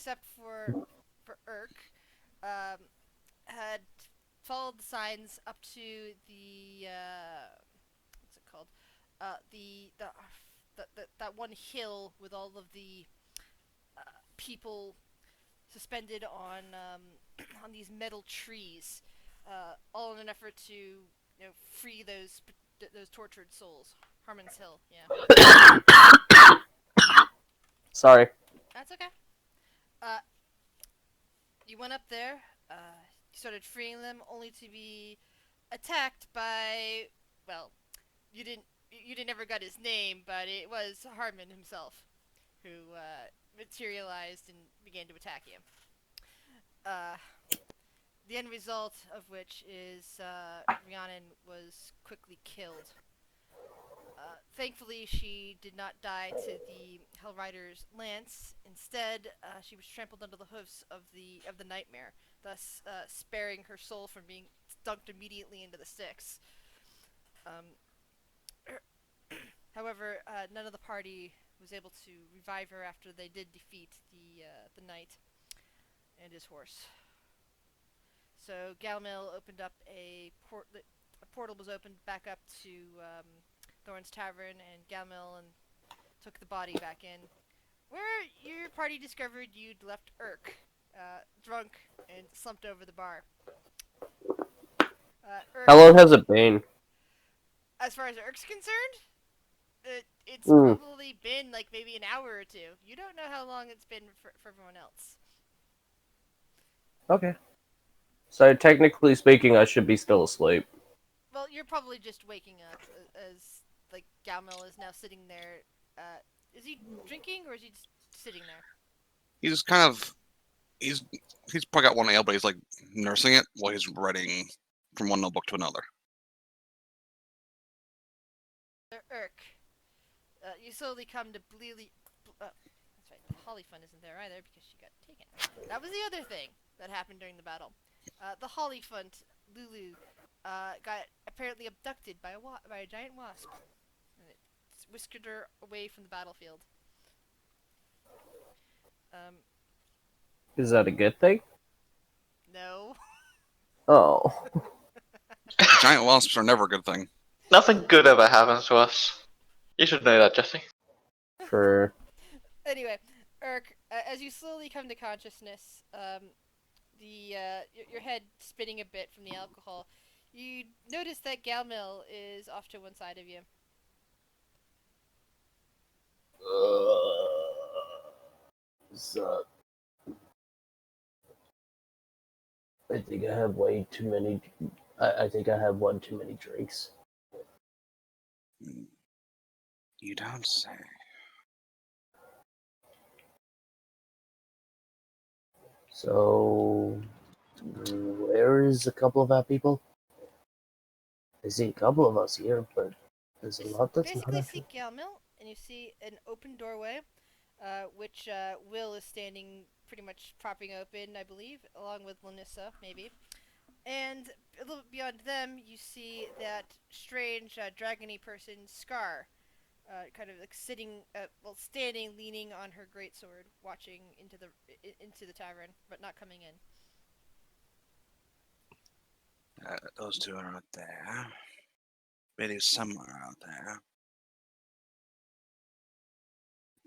except for Urk, had followed the signs up to the what's it called? That one hill with all of the people suspended on these metal trees, all in an effort to free those tortured souls. Harmon's Hill, yeah. Sorry. That's okay. Uh, you went up there. You started freeing them, only to be attacked by, well, you didn't ever got his name, but it was Harmon himself who materialized and began to attack you. Uh, the end result of which is Rhiannon was quickly killed. Thankfully, she did not die to the Hell Rider's lance. Instead, she was trampled under the hoofs of the nightmare, thus sparing her soul from being dunked immediately into the Styx. Um, However, none of the party was able to revive her after they did defeat the knight and his horse. So Galmil opened up a portal was opened back up to Thorn's Tavern, and Galmil and took the body back in, where your party discovered you'd left Urk, drunk and slumped over the bar. How Urk, long has it been? as far as Urk's concerned, it's Mm, probably been like maybe an hour or two. You don't know how long it's been for everyone else. okay. So technically speaking, I should be still asleep. Well, you're probably just waking up as like Galmel is now sitting there. Is he drinking or is he just sitting there? He's kind of he's he's probably got one ale, but he's like nursing it while he's writing from one notebook to another. Urk, you slowly come to that's right. The Holly Fund isn't there either because she got taken. That was the other thing that happened during the battle. The Holly Fund, Lulu, got apparently abducted by a giant wasp, and it whiskered her away from the battlefield. Um, Is that a good thing? no. Oh. Giant wasps are never a good thing. Nothing good ever happens to us. You should know that, Jesse. For Anyway, Urk, as you slowly come to consciousness, your head spinning a bit from the alcohol, you notice that Galmil is off to one side of you. So, I think I have way too many. I think I have one too many drinks. You don't say. So, where is a couple of our people? I see a couple of us here, but there's a lot that's not Basically, see actually. Galmil, and you see an open doorway, which Will is standing pretty much propping open, I believe, along with Lanissa, maybe. And a little bit beyond them, you see that strange dragony person, Scar, kind of like standing, leaning on her greatsword, watching into the tavern, but not coming in. Those two are out there. Billy's somewhere out there.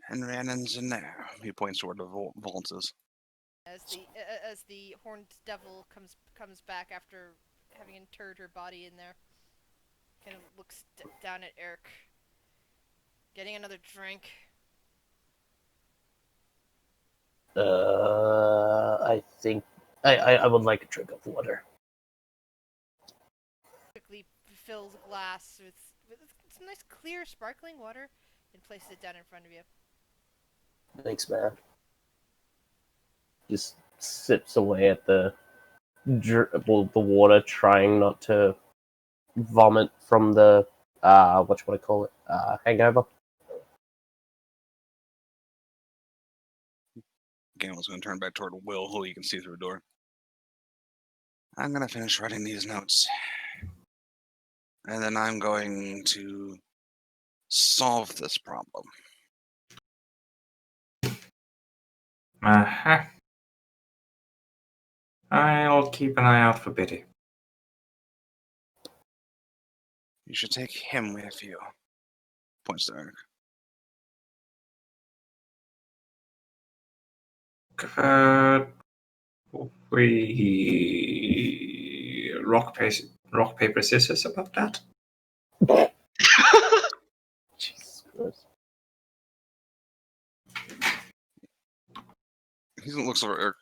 And Rhiannon's in there. He points toward the vaults. As the horned devil comes back after having interred her body in there, kind of looks down at Eric, getting another drink. I think I would like a drink of water. Quickly fills a glass with some nice clear sparkling water and places it down in front of you. Thanks, man. Just sips away at the water, trying not to vomit from the what hangover. Gamel's going to turn back toward Will, who you can see through the door. I'm going to finish writing these notes. And then I'm going to solve this problem. Uh-huh. I'll keep an eye out for Biddy. You should take him with you. Points to Eric. Could we rock, paper, scissors about that? Jesus Christ. He looks over at Eric.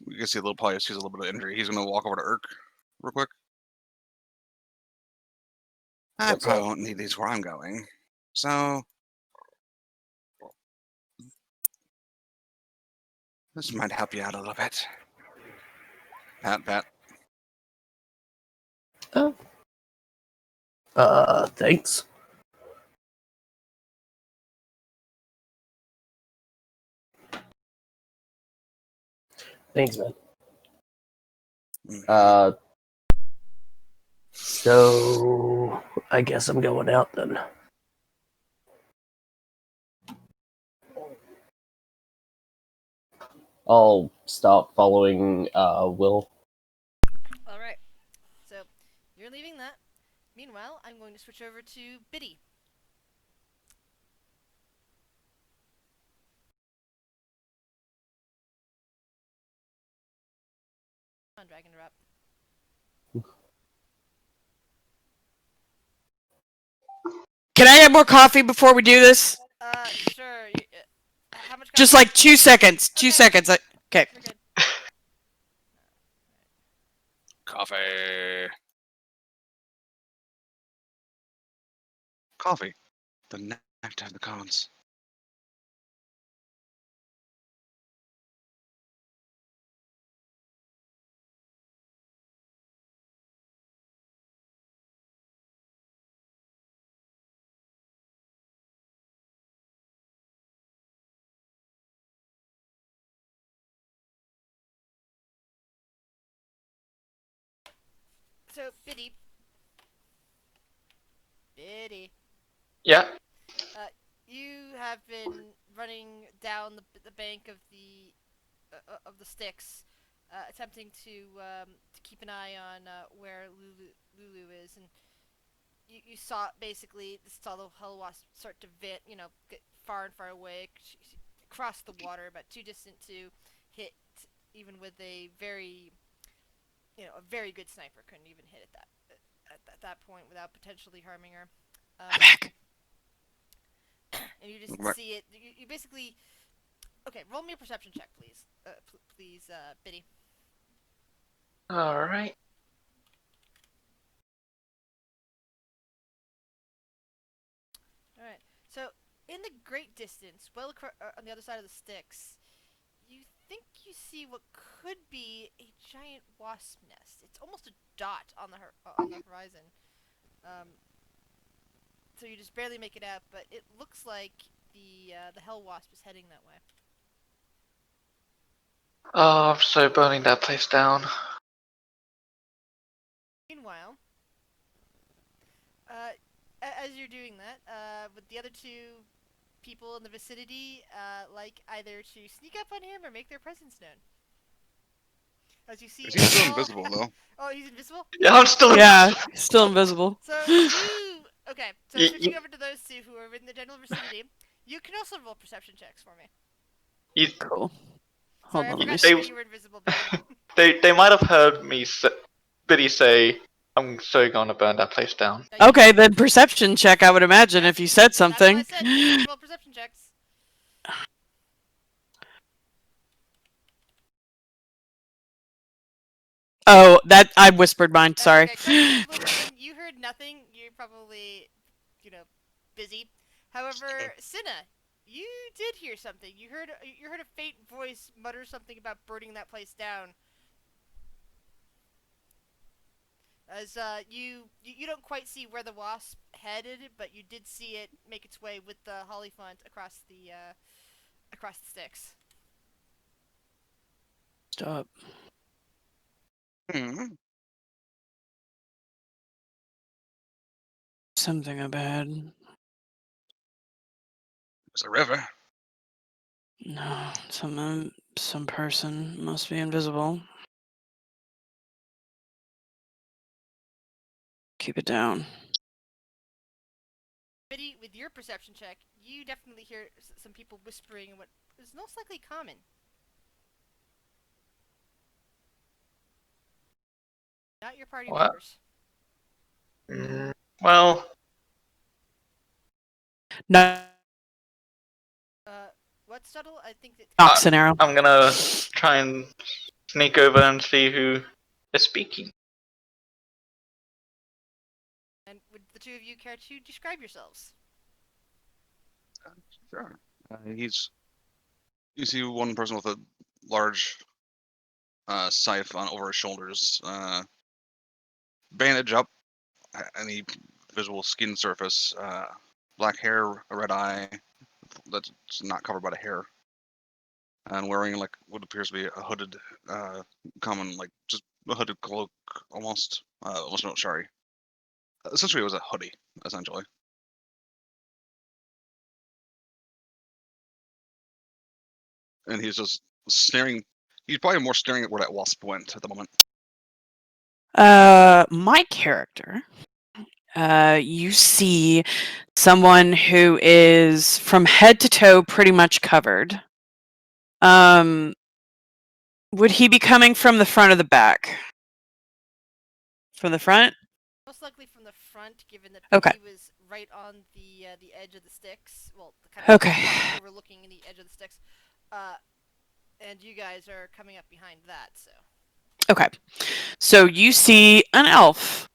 You can see probably sees a little bit of injury. He's gonna walk over to Eric real quick. I What's probably up? won't need these where I'm going. So this might help you out a little bit. Pat. Oh. Thanks. Thanks, man. Mhm. So I guess I'm going out then. I'll stop following Will. All right. So you're leaving that. Meanwhile, I'm going to switch over to Biddy. On Dragon Drop. Can I have more coffee before we do this? Sure. How much? Just coffee? like 2 seconds. 2 Okay. seconds. Okay. We're good. Coffee. Coffee. The nectar of the gods. So Biddy. Yeah. You have been running down the bank of the Styx, attempting to keep an eye on where Lulu is, and you saw the Hell Wasp start to get far and far away, across the water, but too distant to hit, even with a very good sniper couldn't even hit at that point without potentially harming her. I'm back. And you just Right. see it. You basically. Okay, roll me a perception check, please. Please, Biddy. Alright. Alright. So, in the great distance, on the other side of the Styx, you think you see what could be a giant wasp nest. It's almost a dot on the horizon. So you just barely make it out, but it looks like the Hell Wasp is heading that way. Oh, I'm so burning that place down. Meanwhile, as you're doing that, with the other two people in the vicinity, like either to sneak up on him or make their presence known. As you see, Is he still invisible though? Oh, he's invisible. Yeah, I'm still Yeah, still invisible. So you okay? So Y- switching y- over to those two who are in the general vicinity, you can also roll perception checks for me. You, Cool. Sorry, Hold I on, let forgot me to see. say you were invisible, Biddy. they might have heard me Biddy say, "I'm so gonna burn that place down." Yeah, you Okay, did. then perception check, I would imagine, Yeah, if you said That's why I something. said you can roll perception checks. Oh, that I whispered mine. Sorry. Okay, Craig, listen, you heard nothing. You're probably, busy. However, Cinna, you did hear something. You heard a faint voice mutter something about burning that place down. As you don't quite see where the wasp headed, but you did see it make its way with the Hollyphant across the Styx. Stop. Hmm. Something bad. There's a river. No, something Some person must be invisible. Keep it down. Biddy, with your perception check, you definitely hear some people whispering what is most likely common. Not your party What? members. Well, No, What's subtle? I think that. Oxen arrow. I'm gonna try and sneak over and see who is speaking. And would the two of you care to describe yourselves? Sure. You see one person with a large scythe on over his shoulders, bandage up, any visual skin surface, black hair, a red eye that's not covered by the hair, and wearing like what appears to be a hooded, common like just a hooded cloak almost. No, sorry. Essentially, it was a hoodie. Essentially. And he's just staring. He's probably more staring at where that wasp went at the moment. My character. You see someone who is from head to toe pretty much covered. Would he be coming from the front or the back? From the front? Most likely from the front, given that Okay. he was right on the edge of the sticks. Well, the kind of Okay. overlooking the edge of the sticks. And you guys are coming up behind that, so. Okay. So you see an elf.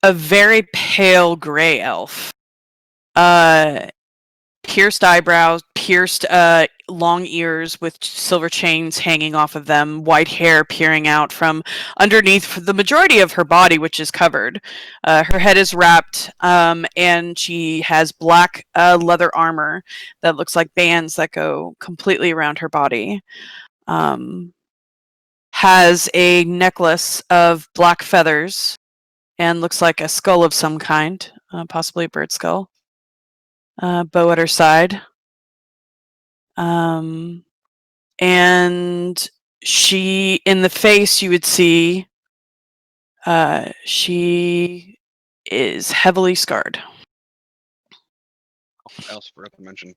A very pale gray elf. Pierced eyebrows, pierced long ears with silver chains hanging off of them, white hair peering out from underneath the majority of her body, which is covered. Her head is wrapped, and she has black leather armor that looks like bands that go completely around her body. Has a necklace of black feathers and looks like a skull of some kind, possibly a bird skull. Bow at her side. And she, in the face, you would see she is heavily scarred. I also forgot to mention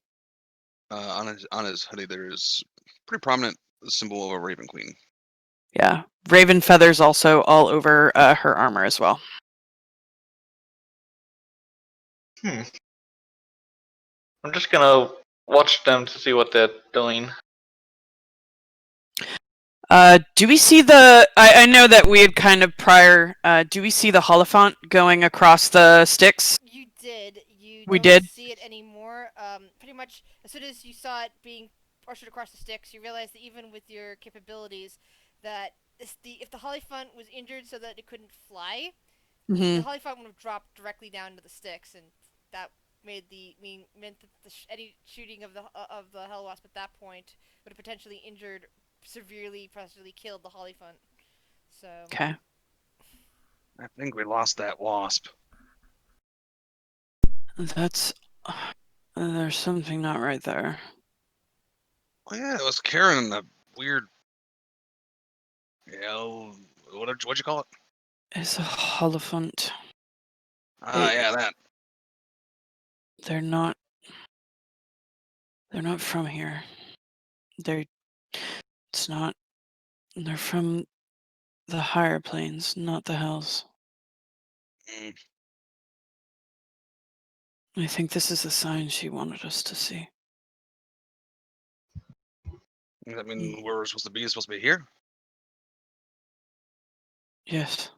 on his hoodie there's pretty prominent symbol of a raven queen. Yeah. Raven feathers also all over her armor as well. I'm just gonna watch them to see what they're doing. Do we see the... I know that we had kind of prior... do we see the Holophant going across the sticks? You did. You We don't did? see it anymore. Pretty much, as soon as you saw it being ushered across the sticks, you realized that even with your capabilities, that if the Holophant was injured so that it couldn't fly, Mm-hmm. the Holophant would have dropped directly down to the sticks, and that meant that any shooting of the Hellwasp at that point would have potentially injured, severely, possibly killed the Holophant. So. Okay. I think we lost that wasp. That's... there's something not right there. Oh yeah, it was carrying the weird. What'd you call it? It's a Holophant. Yeah, that. They're not from here. They're from the higher planes, not the hells. Mm. I think this is the sign she wanted us to see. Does that mean where we're supposed to be is supposed to be here? Yes.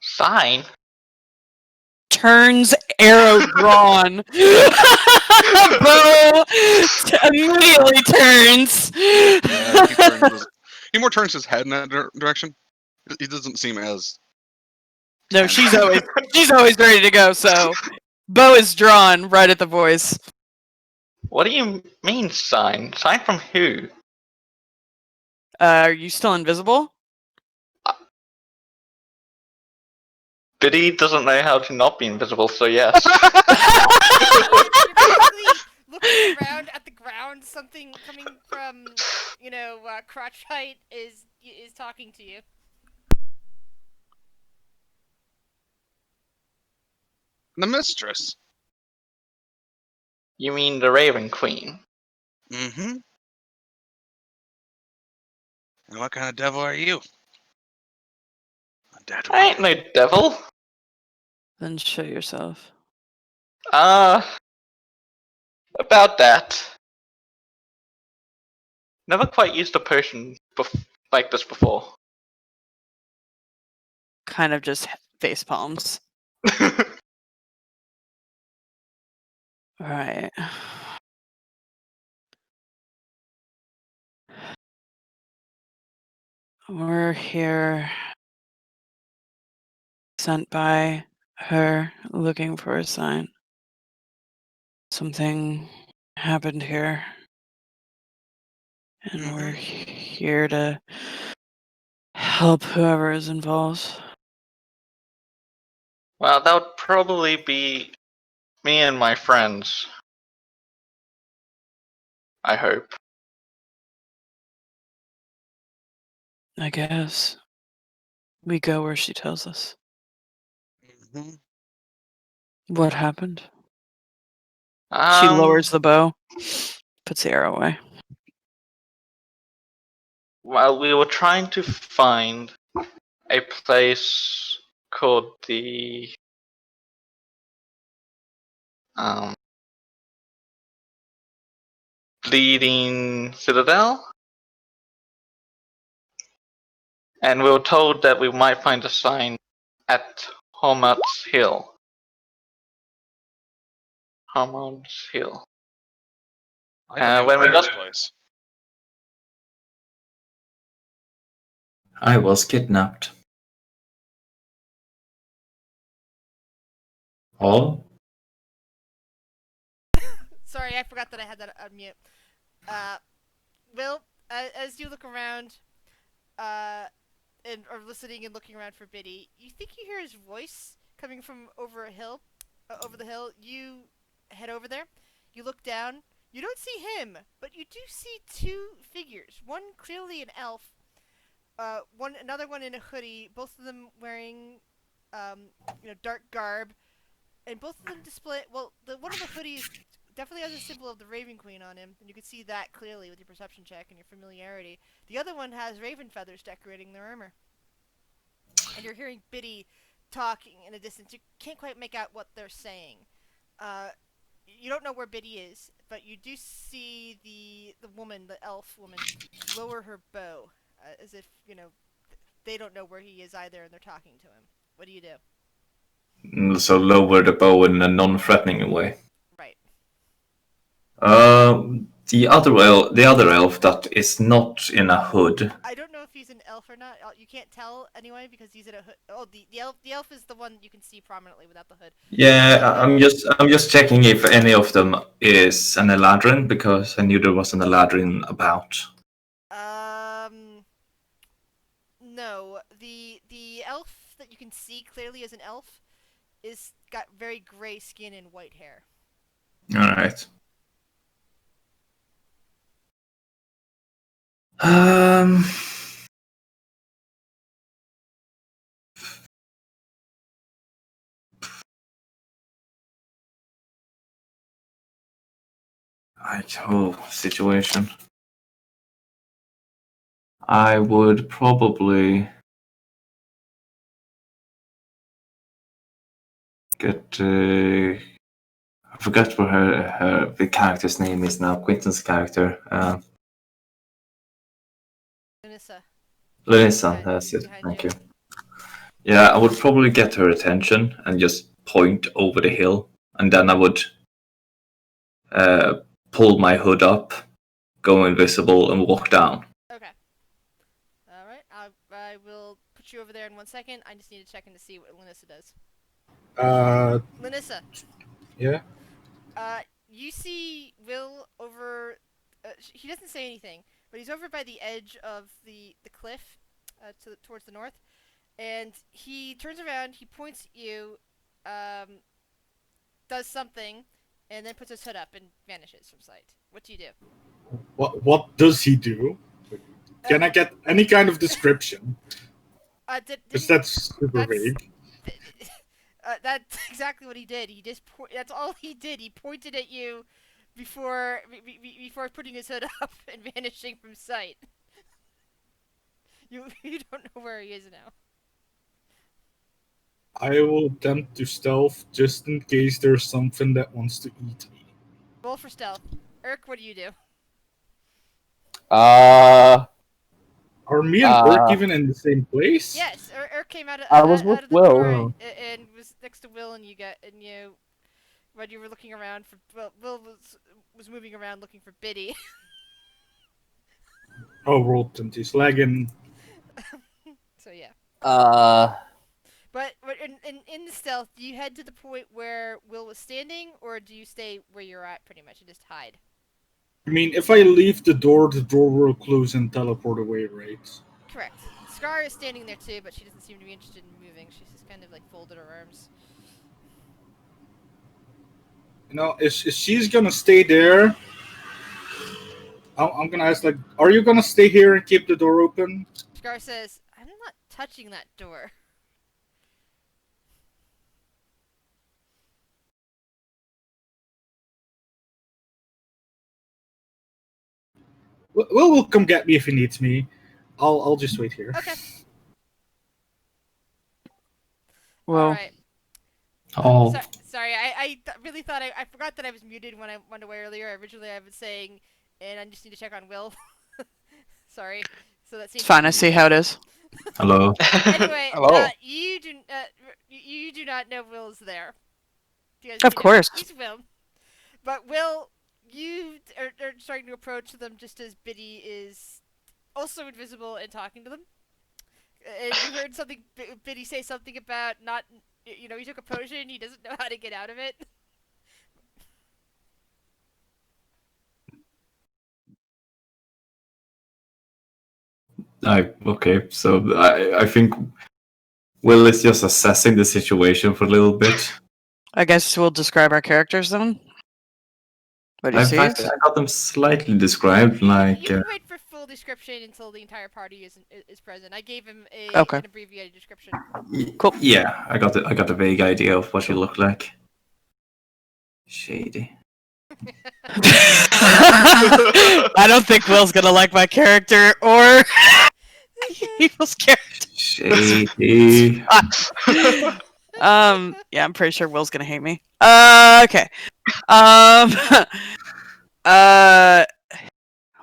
Sign? Turns, arrow drawn. Bo immediately turns. Yeah, he more turns his head in that direction. He doesn't seem as. No, she's always ready to go. So, Bo is drawn right at the voice. What do you mean sign? Sign from who? Are you still invisible? Biddy doesn't know how to not be invisible, so yes. You're basically looking around at the around, something coming from, crotch height is talking to you. The mistress. You mean the Raven Queen? Mm-hmm. And what kind of devil are you? A dead I ain't one. no devil. Then show yourself. About that. Never quite used a potion like this before. Kind of just face palms. Right. We're here sent by her looking for a sign. Something happened here. And we're here to help whoever is involved. Well, that would probably be me and my friends. I hope. I guess. We go where she tells us. Mm-hmm. What happened? She lowers the bow, puts the arrow away. Well, we were trying to find a place called the Bleeding Citadel, and we were told that we might find a sign at Hormut's Hill. Hormut's Hill. I thought it was When we Bear's got place. I was kidnapped. Oh? Sorry, I forgot that I had that on mute. Will, as you look around, and are listening and looking around for Biddy, you think you hear his voice coming from over a hill, over the hill. You head over there. You look down. You don't see him, but you do see two figures. One clearly an elf. Another one in a hoodie. Both of them wearing, dark garb, and both of them display. Well, the one of the hoodies definitely has a symbol of the Raven Queen on him, and you can see that clearly with your perception check and your familiarity. The other one has raven feathers decorating their armor. And you're hearing Biddy talking in a distance. You can't quite make out what they're saying. You don't know where Biddy is, but you do see the woman, the elf woman, lower her bow, as if they don't know where he is either, and they're talking to him. What do you do? So lower the bow in a non-threatening way. Right. The other elf that is not in a hood. I don't know if he's an elf or not. You can't tell anyway because he's in a hood. Oh, the elf is the one you can see prominently without the hood. Yeah, I'm just checking if any of them is an Eladrin because I knew there was an Eladrin about. No. The elf that you can see clearly as an elf is got very gray skin and white hair. All right. Situation. I would probably get. I forgot what the character's name is now. Quentin's character. Anissa. Lenissa, that's it. Thank you. Yeah, I would probably get her attention and just point over the hill, and then I would pull my hood up, go invisible, and walk down. Okay. All right. I will put you over there in 1 second. I just need to check in to see what Lanissa does. Lanissa. Yeah. You see Will over. He doesn't say anything, but he's over by the edge of the cliff, towards the north, and he turns around. He points at you, does something, and then puts his hood up and vanishes from sight. what do you do? What does he do? Can I get any kind of description? Because that's super vague. That's exactly what he did. He just that's all he did. He pointed at you before putting his hood up and vanishing from sight. You don't know where he is now. I will attempt to stealth just in case there's something that wants to eat me. Roll for stealth. Urk, what do you do? Are me and Urk even in the same place? Yes, Urk came out of I was with out of the Will. door and was next to Will, and you when you were looking around for Will was moving around looking for Biddy. Oh, roll 20 slagging. So yeah. Uh, But in the stealth, do you head to the point where Will was standing, or do you stay where you're at pretty much and just hide? I mean, if I leave the door will close and teleport away, right? Correct. Scar is standing there too, but she doesn't seem to be interested in moving. She's just kind of like folded her arms. You know, if she's gonna stay there, I'm gonna ask, like, are you gonna stay here and keep the door open? Scar says, "I'm not touching that door." Will will come get me if he needs me. I'll just wait here. Okay. Well, All right. Oh, Sorry, I really thought I forgot that I was muted when I went away earlier. Originally, I was saying, and I just need to check on Will. Sorry. So that seems it's fine. I see how it is. hello. Anyway, Hello. you do not know Will's there. Because, Of course. he's Will. But Will, you are starting to approach them just as Biddy is also invisible and talking to them. And you heard something, Biddy say something about not, he took a potion, he doesn't know how to get out of it. Okay, so I think Will is just assessing the situation for a little bit. I guess we'll describe our characters then. What do you In see? fact, I got them slightly described, like You can wait for full description until the entire party is present. I gave him Okay. an abbreviated description. Cool. Yeah, I got a vague idea of what you look like. Shady. I don't think Will's gonna like my character or people's character. Shady. Yeah, I'm pretty sure Will's gonna hate me. Okay. Oh,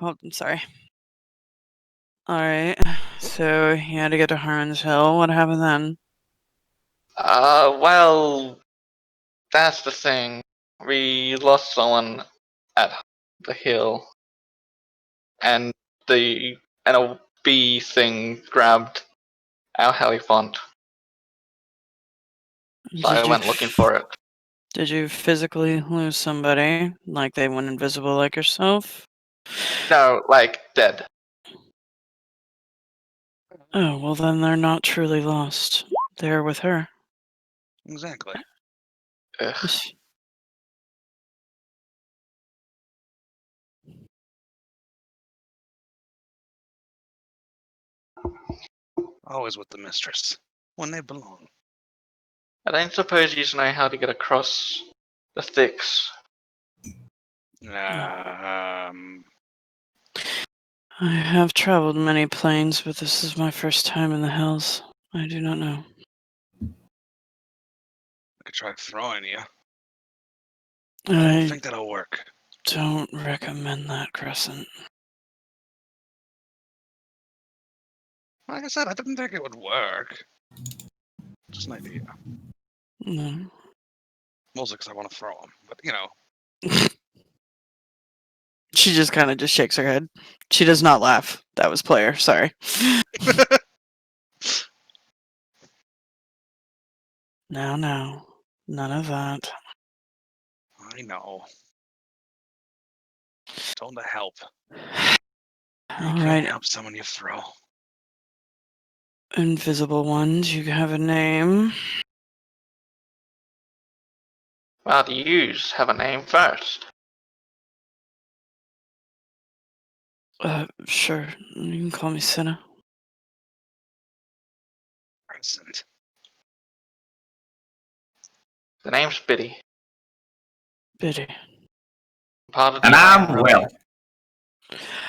I'm sorry. Alright, so he had to get to Harn's Hill. What happened then? Well, that's the thing. We lost someone at the hill, and the NOB thing grabbed our Helifont. So I went looking for it. Did you physically lose somebody? Like they went invisible like yourself? No, like dead. Oh, well then they're not truly lost. They're with her. Exactly. Ugh. Always with the mistress. When they belong. I don't suppose you know how to get across the Styx. Um, I have traveled many planes, but this is my first time in the hills. I do not know. I could try throwing you. I don't I think that'll work. don't recommend that, Crescent. Like I said, I didn't think it would work. Just an idea. No. Mostly because I want to throw him. But, you know. She just kind of just shakes her head. She does not laugh. That was player. Sorry. No, no. None of that. I know. Told to help. You All can't right. help someone you throw. Invisible ones, you have a name. Well, the U's have a name first. Sure. You can call me Senna. Crescent. The name's Biddy. Biddy. Part of the And I'm Iron Will.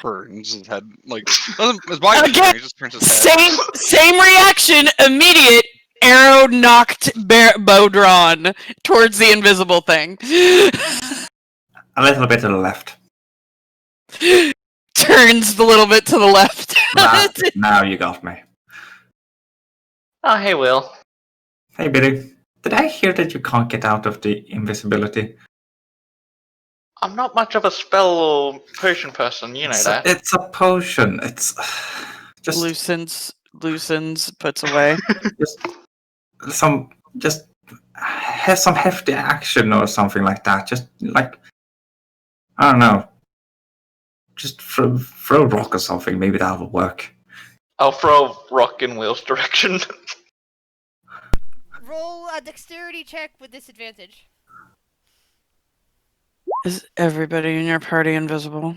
Turns his head, like, his body doesn't Again, turn, he just turns his head. Same reaction, immediate. Arrow knocked bow drawn towards the invisible thing. A little bit to the left. Turns a little bit to the left. Now you got me. Oh, hey, Will. Hey, Billy. Did I hear that you can't get out of the invisibility? I'm not much of a spell or potion person, you know that. It's a potion. It's just loosens, puts away. just have some hefty action or something like that. Just like, I don't know. Just throw a rock or something. Maybe that will work. I'll throw a rock in Will's direction. Roll a dexterity check with disadvantage. Is everybody in your party invisible?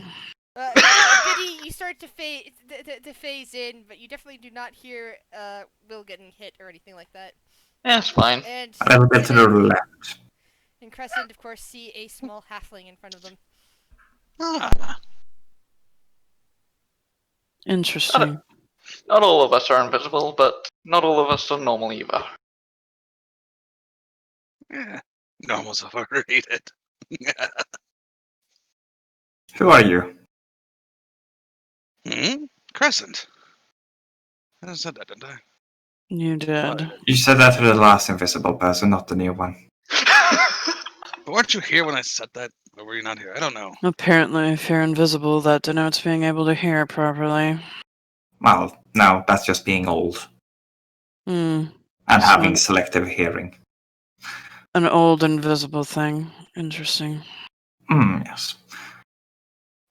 Biddy, you start to phase in, but you definitely do not hear Will getting hit or anything like that. Yeah, it's fine. And A little bit to the left. and Crescent, of course, see a small halfling in front of them. Ah. Interesting. Not all of us are invisible, but not all of us are normal either. Yeah. Normal's overrated. Who are you? Crescent. I said that, didn't I? You did. You said that to the last invisible person, not the new one. But weren't you here when I said that? Or were you not here? I don't know. Apparently, if you're invisible, that denotes being able to hear properly. Well, no, that's just being old. And having selective hearing. An old invisible thing. Interesting. Yes.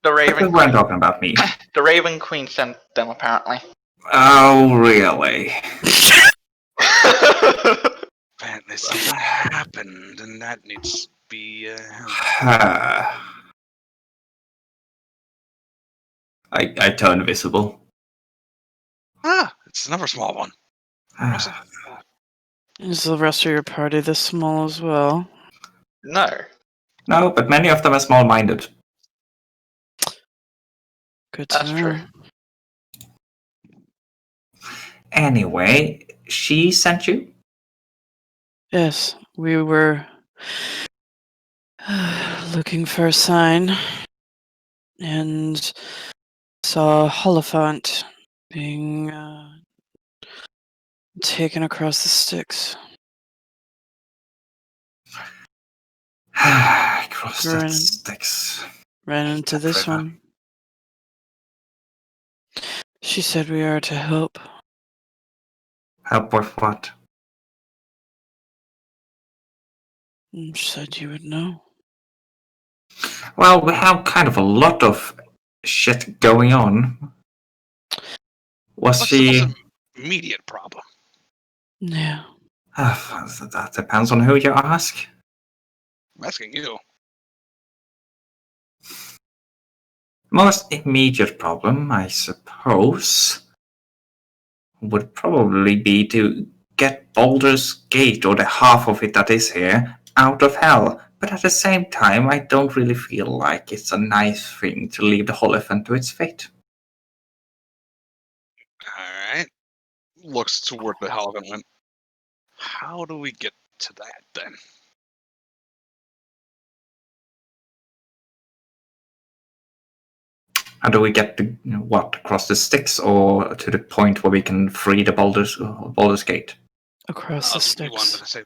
The Raven But we weren't Queen. talking about me. The Raven Queen sent them, apparently. Oh, really? Apparently something happened, and that needs to be, I turn visible. It's another small one. Is the rest of your party this small as well? No. No, but many of them are small-minded. Good to That's know. true. Anyway, she sent you? Yes, we were looking for a sign and saw Holofant being taken across the Styx. Across the Styx. Ran into this one. She said we are to help. Help with what? She said you would know. Well, we have kind of a lot of shit going on. Was What's she... the most immediate problem? Yeah. That depends on who you ask. I'm asking you. Most immediate problem, I suppose, would probably be to get Baldur's Gate, or the half of it that is here, out of hell. But at the same time, I don't really feel like it's a nice thing to leave the Holophant to its fate. Alright. Looks toward the Holophant. How do we get to that, then? How do we get to, across the Styx, or to the point where we can free the Baldur's Gate? Across the Styx. You wanted to say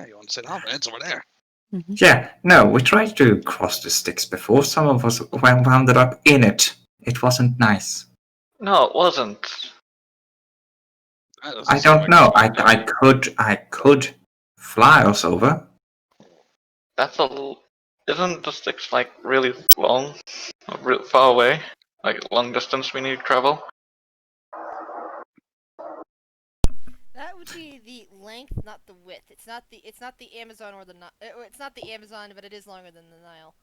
you wanted to say the Holophant. It's over there. Mm-hmm. Yeah, no, we tried to cross the Styx before. Some of us wound up in it. It wasn't nice. No, it wasn't. I don't know. I could fly us over. That's Isn't the Styx like really long? Or really far away? Like long distance we need to travel? That would be the length, not the width. It's not the Amazon or the it's not the Amazon, but it is longer than the Nile.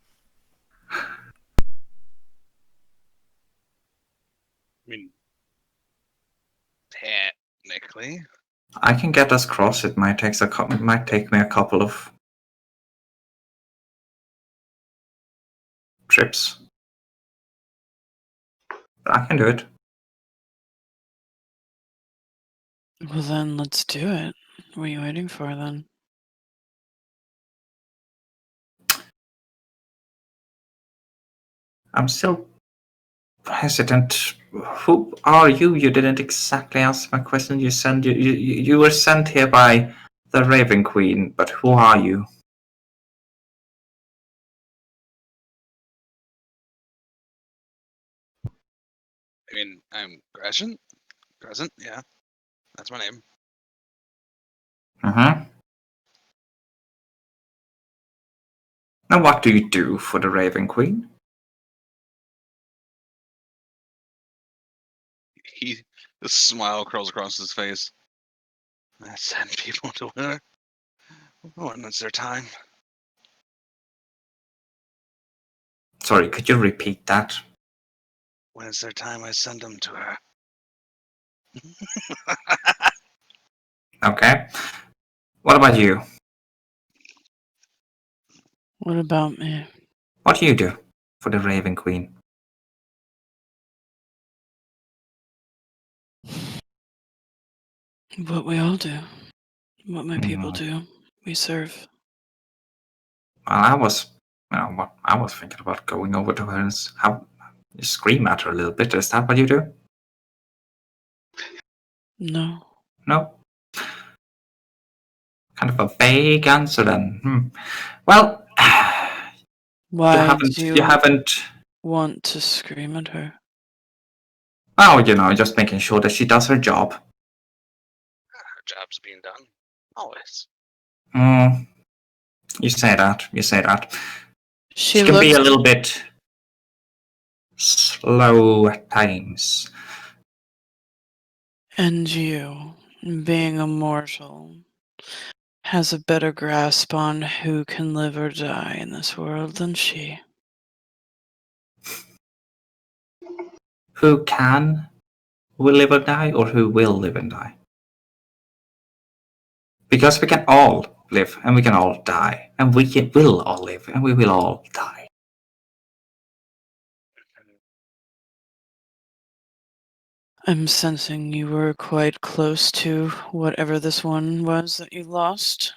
mean, technically. I can get us across. It might take me a couple of trips. But I can do it. Well, then let's do it. What are you waiting for then? I'm still hesitant. Who are you? You didn't exactly answer my question. You were sent here by the Raven Queen, but who are you? I mean, I'm Crescent. Crescent, yeah. That's my name. Mm-hmm. Now what do you do for the Raven Queen? The smile curls across his face. I send people to her when it's their time. Sorry, could you repeat that? When it's their time, I send them to her. Okay. What about you? What about me? What do you do for the Raven Queen? What we all do. What my people do. We serve. Well, I was thinking about going over to her and scream at her a little bit. Is that what you do? No. No. Kind of a vague answer then. Well, Why do you haven't. want to scream at her? Oh, just making sure that she does her job. Her job's being done. Always. You say that. You say that. She can be looks a little bit slow at times. and you, being a mortal, has a better grasp on who can live or die in this world than she. Who will live or die, or who will live and die? Because we can all live and we can all die, and will all live and we will all die. I'm sensing you were quite close to whatever this one was that you lost.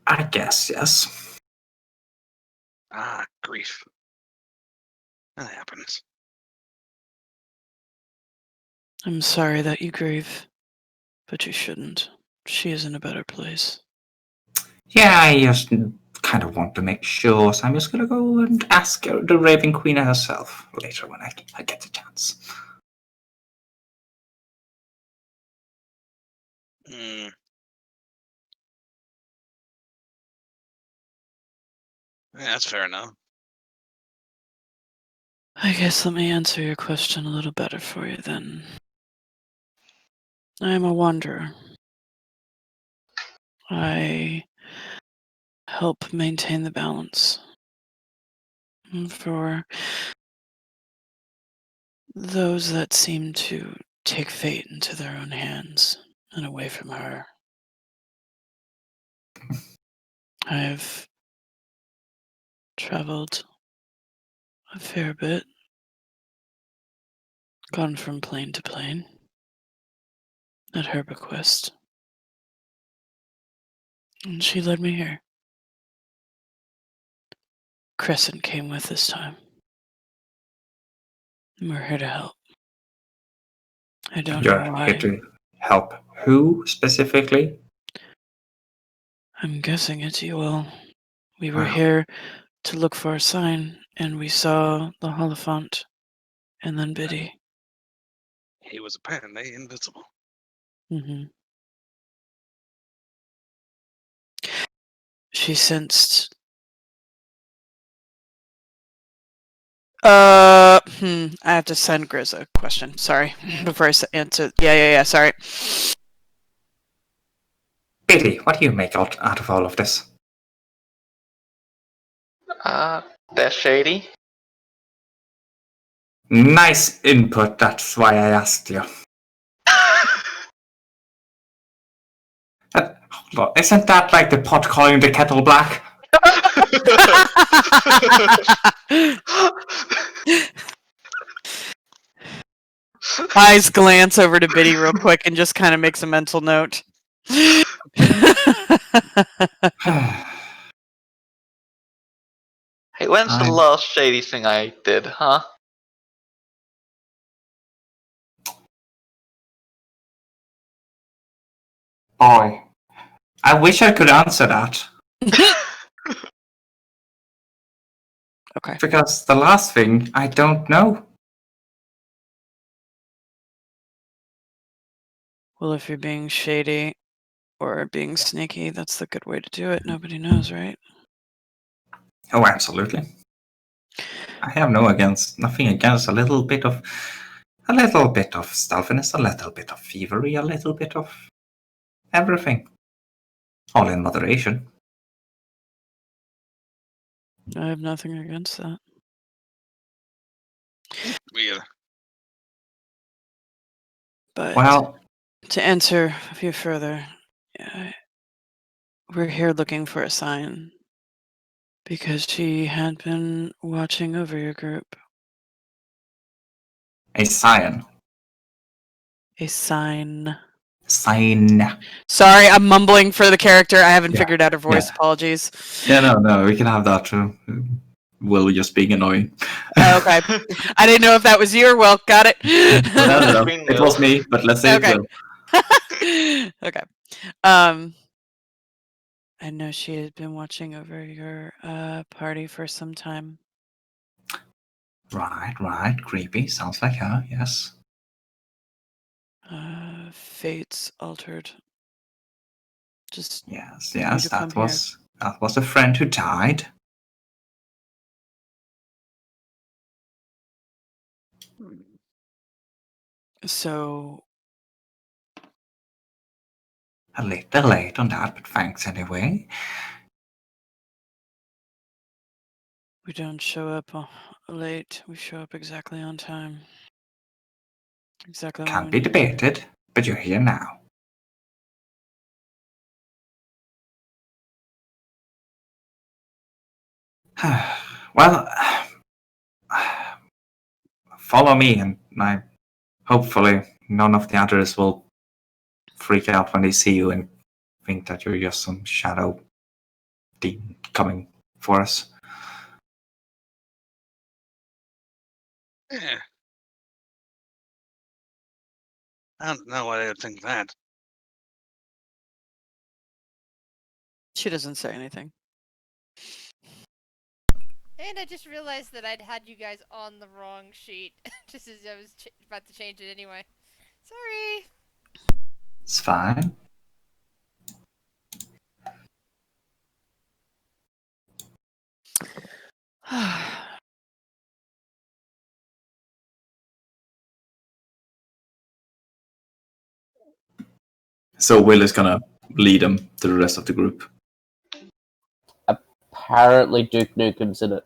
I guess, yes. Ah, grief. That happens. I'm sorry that you grieve, but you shouldn't. She is in a better place. Yeah, I just kind of want to make sure, so I'm just gonna go and ask the Raven Queen herself later when I get the chance. Yeah, that's fair enough. I guess let me answer your question a little better for you then. I am a wanderer. I help maintain the balance for those that seem to take fate into their own hands and away from her. I've traveled a fair bit, gone from plane to plane at her bequest, and she led me here. Crescent came with this time. We're here to help. I don't know You're here why. to help who specifically? I'm guessing it's you all. We were Well, here to look for a sign, and we saw the Holophant, and then Biddy. He was apparently invisible. Mm-hmm. She sensed. I have to send Grizz a question. Sorry, before I answer. Yeah. Sorry. Billy, what do you make out of all of this? That's shady. Nice input, that's why I asked you. Isn't that like the pot calling the kettle black? Eyes glance over to Biddy real quick and just kind of makes a mental note. Hey, when's the last shady thing I did, huh? Boy, I wish I could answer that. Okay. Because the last thing, I don't know. Well, if you're being shady or being sneaky, that's the good way to do it. Nobody knows, right? Oh, absolutely. I have nothing against a little bit of stealthiness, a little bit of thievery, a little bit of everything. All in moderation. I have nothing against that. Yeah. But Well, to answer you further, we're here looking for a sign because she had been watching over your group. a sign. A sign. Sign. Sorry, I'm mumbling for the character. I haven't Yeah, figured out her voice. yeah. Apologies. Yeah, no, we can have that too. Will just being annoying. Okay. I didn't know if that was you or Will. Got it. No. Between It was me, but let's say Okay. it will. Okay. I know she had been watching over your party for some time. Right. Creepy. Sounds like her, yes. Fates altered. Just Yes, for you to come that here. was a friend who died. So A little late on that, but thanks anyway. we don't show up late. We show up exactly on time. Exactly when Can't we be need to. debated, but you're here now. Well, follow me, and hopefully none of the others will freak out when they see you and think that you're just some shadow demon coming for us. Yeah. I don't know why they would think that. She doesn't say anything. And I just realized that I'd had you guys on the wrong sheet, just as I was about to change it anyway. Sorry. It's fine. So Will is gonna lead them to the rest of the group. Apparently, Duke Nukem's in it.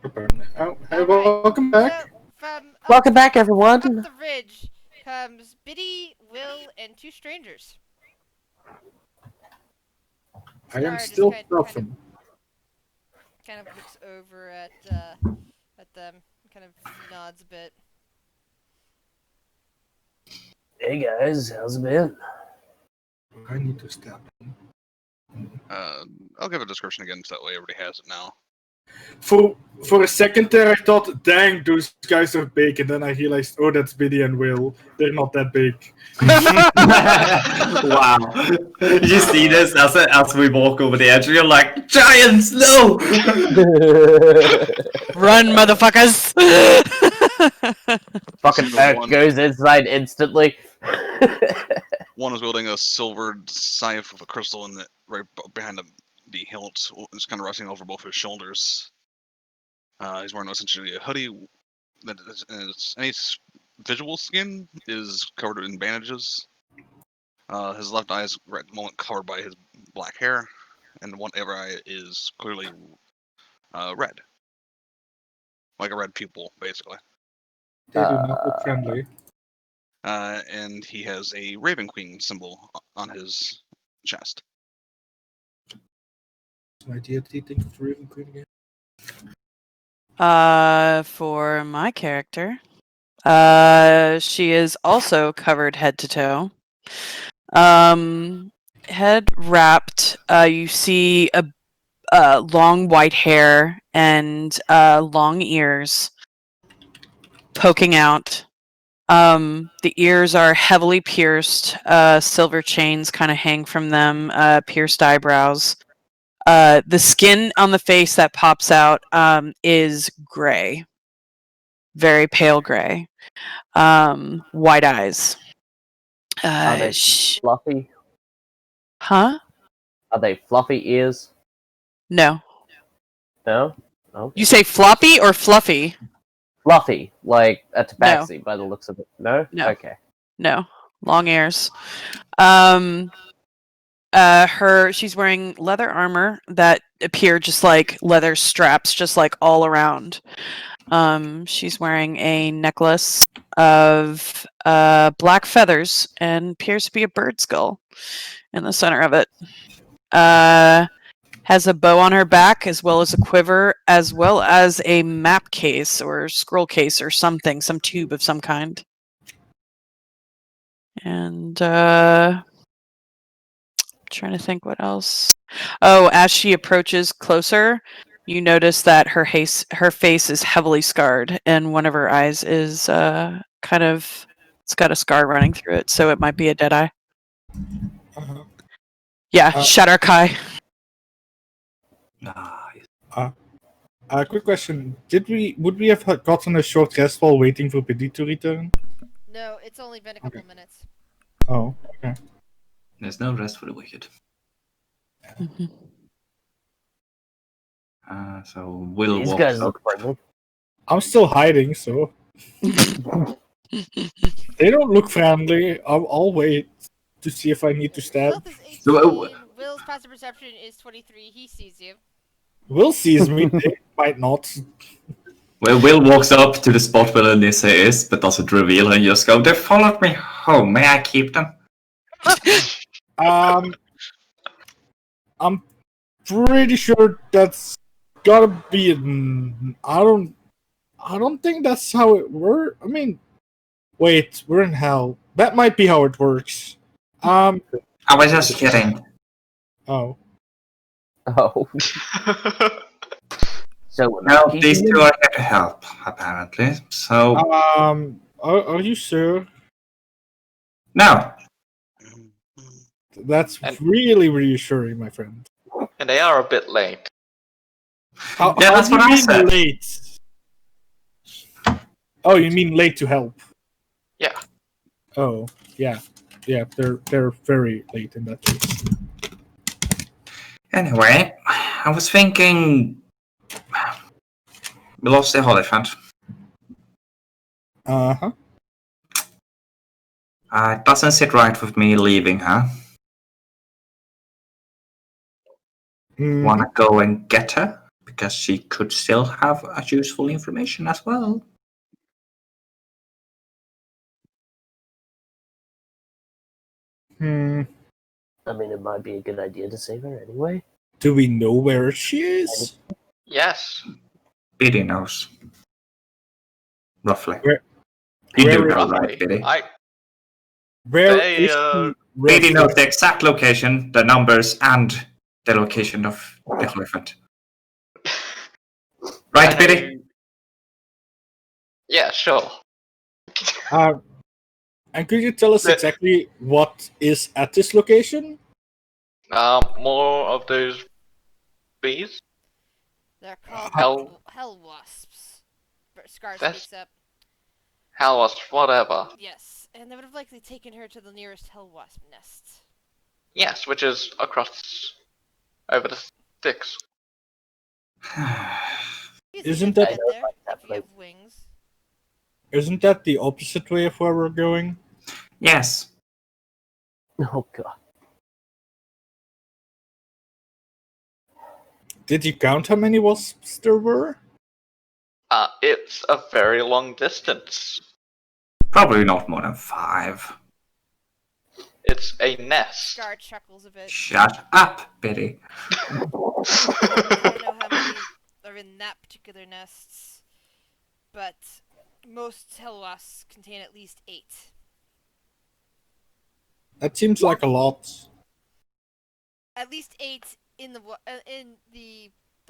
Apparently. Oh, hey, All right. welcome back. So, from Welcome back, up everyone. the ridge comes Biddy, Will, and two strangers. I am Star just still kind of looks over at them, kind of nods a bit. Hey guys, how's it been? I need to step. I'll give a description again so that way everybody has it now. For a second there, I thought, dang, those guys are big, and then I realized, oh, that's Biddy and Will. They're not that big. Wow. You see this as we walk over the edge, and you're like, giants, no! Run, motherfuckers! Fucking Merc goes inside instantly. One is wielding a silvered scythe with a crystal in it, right behind the hilt. It's kind of resting over both his shoulders. He's wearing essentially a hoodie that is any visual skin is covered in bandages. His left eye is right at the moment covered by his black hair, and one other eye is clearly red, like a red pupil, basically. They do not look friendly. And he has a Raven Queen symbol on his chest. My deity think of Raven Queen again. For my character, she is also covered head to toe. Head wrapped. You see a long white hair and long ears poking out. The ears are heavily pierced. Silver chains kind of hang from them. Pierced eyebrows. The skin on the face that pops out is gray, very pale gray. White eyes. Are they fluffy? Huh? Are they fluffy ears? No. No? Okay. You say floppy or fluffy? Fluffy, like a No. tabaxi by the looks of it. No? No. Okay. No. Long ears. She's wearing leather armor that appear just like leather straps, just like all around. She's wearing a necklace of black feathers and appears to be a bird skull in the center of it. Has a bow on her back, as well as a quiver, as well as a map case or scroll case or something, some tube of some kind. And trying to think what else. Oh, as she approaches closer, you notice that her face is heavily scarred, and one of her eyes is kind of, it's got a scar running through it, so it might be a dead eye. Uh-huh. Yeah, Shadarkai. Quick question: would we have gotten a short rest while waiting for Pity to return? No, it's only been a couple minutes. Oh, okay. There's no rest for the wicked. Mm-hmm. So Will These walks guys up. look friendly. I'm still hiding, so they don't look friendly. I'll wait to see if I need to stab. Stealth is 18. So, Will's passive perception is 23. He sees you. Will sees me. They might not. Well, Will walks up to the spot where Anissa is, but doesn't reveal and just go, "They followed me home. May I keep them?" I'm pretty sure that's gotta be. I don't think that's how it works. I mean, wait, we're in hell. That might be how it works. I was just kidding. Oh. Oh. So we're No, not keeping these them? two are here to help, apparently. So, Are you sure? no. That's really reassuring, my friend. And they are a bit late. How that's do you what I mean said. late? Oh, you mean late to help? Yeah. Oh, yeah. Yeah, they're very late in that case. Anyway, I was thinking... We lost the elephant. Uh-huh. It doesn't sit right with me leaving her. Mhm. Wanna go and get her? Because she could still have useful information as well. Hmm. I mean, it might be a good idea to save her anyway. Do we know where she is? Yes. Biddy knows. Roughly. Where- You do where- know, Roughly. right, Biddy? Where They, is she? Biddy roughly? knows the exact location, the numbers, and the location of the elephant. Right, Biddy? Yeah, sure. And could you tell us exactly what is at this location? More of those bees. They're called hell wasps. Scar That's- speaks up. Hell was whatever. Yes, and they would have likely taken her to the nearest hell wasp nest. Yes, which is across over the sticks. Easy Isn't enough that- to get there that if you have wings? Isn't that the opposite way of where we're going? Yes. Oh god. Did you count how many wasps there were? It's a very long distance. Probably not more than 5. It's a nest. Scar chuckles a bit. Shut up, Betty. I don't know how many are in that particular nests, but most hell wasps contain at least 8. That seems like a lot. At least 8 in the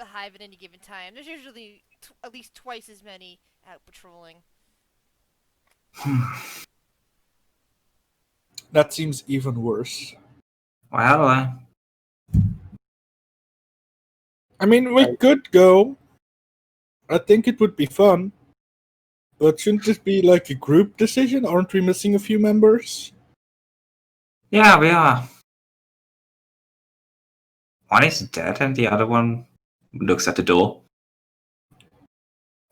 hive at any given time. There's usually at least twice as many out patrolling. That seems even worse. Well, I mean, we could go. I think it would be fun. But shouldn't this be like a group decision? Aren't we missing a few members? yeah, we are. One is dead and the other one looks at the door.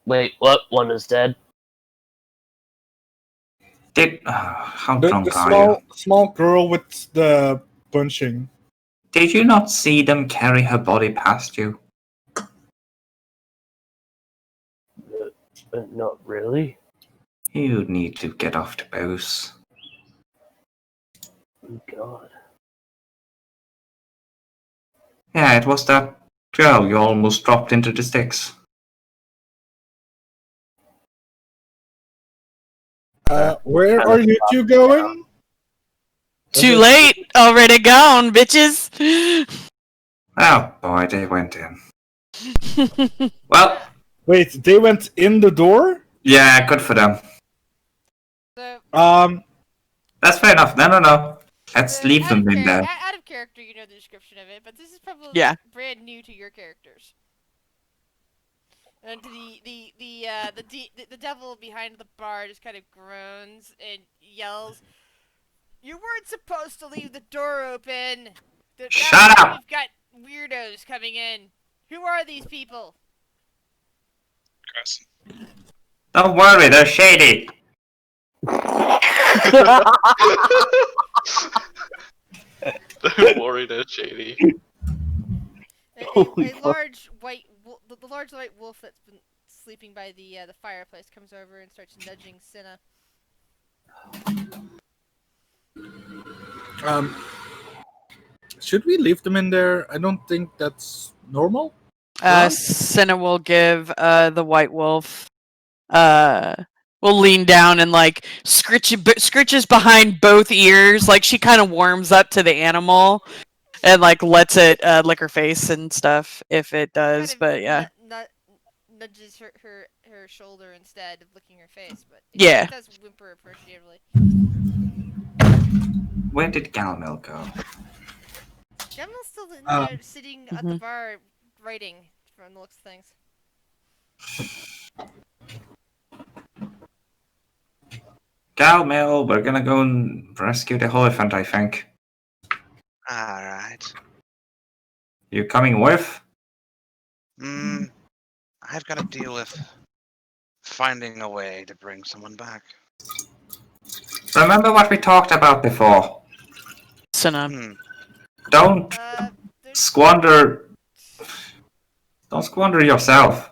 Wait, what? One is dead? How The drunk are you? small girl with the punching. Did you not see them carry her body past you? Not really. You need to get off the booze. Oh, God. Yeah, it was that girl you almost dropped into the sticks. Where are you two going? Too late. Already gone, bitches. Oh boy, they went in. Well, Wait, they went in the door? yeah, good for them. So, That's fair enough. No. Let's leave them in there. out of character, you know the description of it, but this is probably Yeah. brand new to your characters. And the devil behind the bar just kind of groans and yells, "You weren't supposed to leave the door open. Shut up! We've got weirdos coming in. Who are these people?" Gross. Don't worry, they're shady. Don't worry, they're shady. Holy A fuck. large the large white wolf that's been sleeping by the fireplace comes over and starts nudging Cinna. Should we leave them in there? I don't think that's normal. Senna will give the white wolf will lean down and like scritches behind both ears, like she kind of warms up to the animal and like lets it lick her face and stuff if it does. But yeah, Nudges her shoulder instead of licking her face, but Yeah. it does whimper appreciatively. Where did Galmel go? Gemma's still in Um, there sitting at the bar writing from the looks of things. Galmel, we're gonna go and rescue the elephant, I think. Alright. You coming with? I've got to deal with finding a way to bring someone back. Remember what we talked about before. Senna. Don't squander. Don't squander yourself.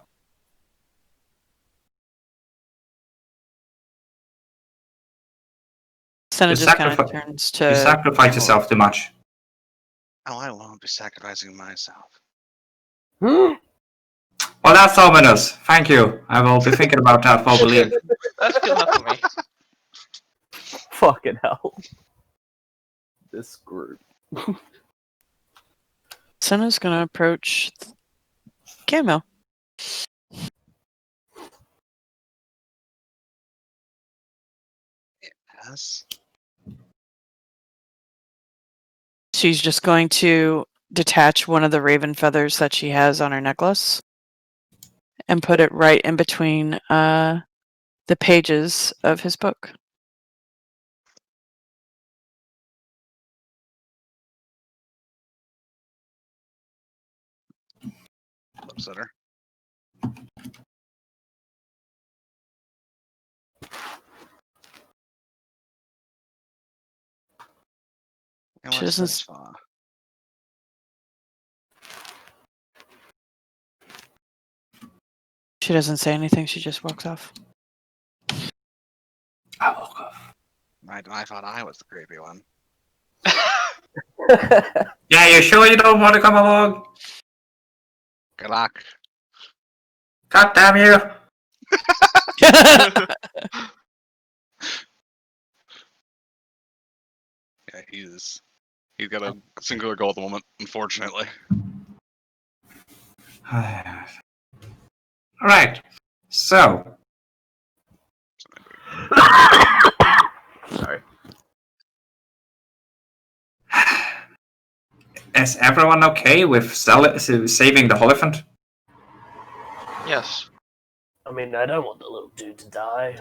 Senna You just kind of sacrifice- turns You to sacrifice yourself too much. Oh, I won't be sacrificing myself. Well, that's ominous. Thank you. I will be thinking about that for believe. That's good enough for me. Fucking hell. This group. Senna's gonna approach Camel. Yes. She's just going to detach one of the raven feathers that she has on her necklace and put it right in between the pages of his book. Looks at her. And She what's doesn't this for? She doesn't say anything. She just walks off. I walk off. I thought I was the creepy one. Yeah, you sure you don't want to come along? Good luck. God damn you! Yeah, he's got a singular goal at the moment, unfortunately. Alright, so. Sorry. Is everyone okay with saving the Holophant? Yes. I mean, I don't want the little dude to die.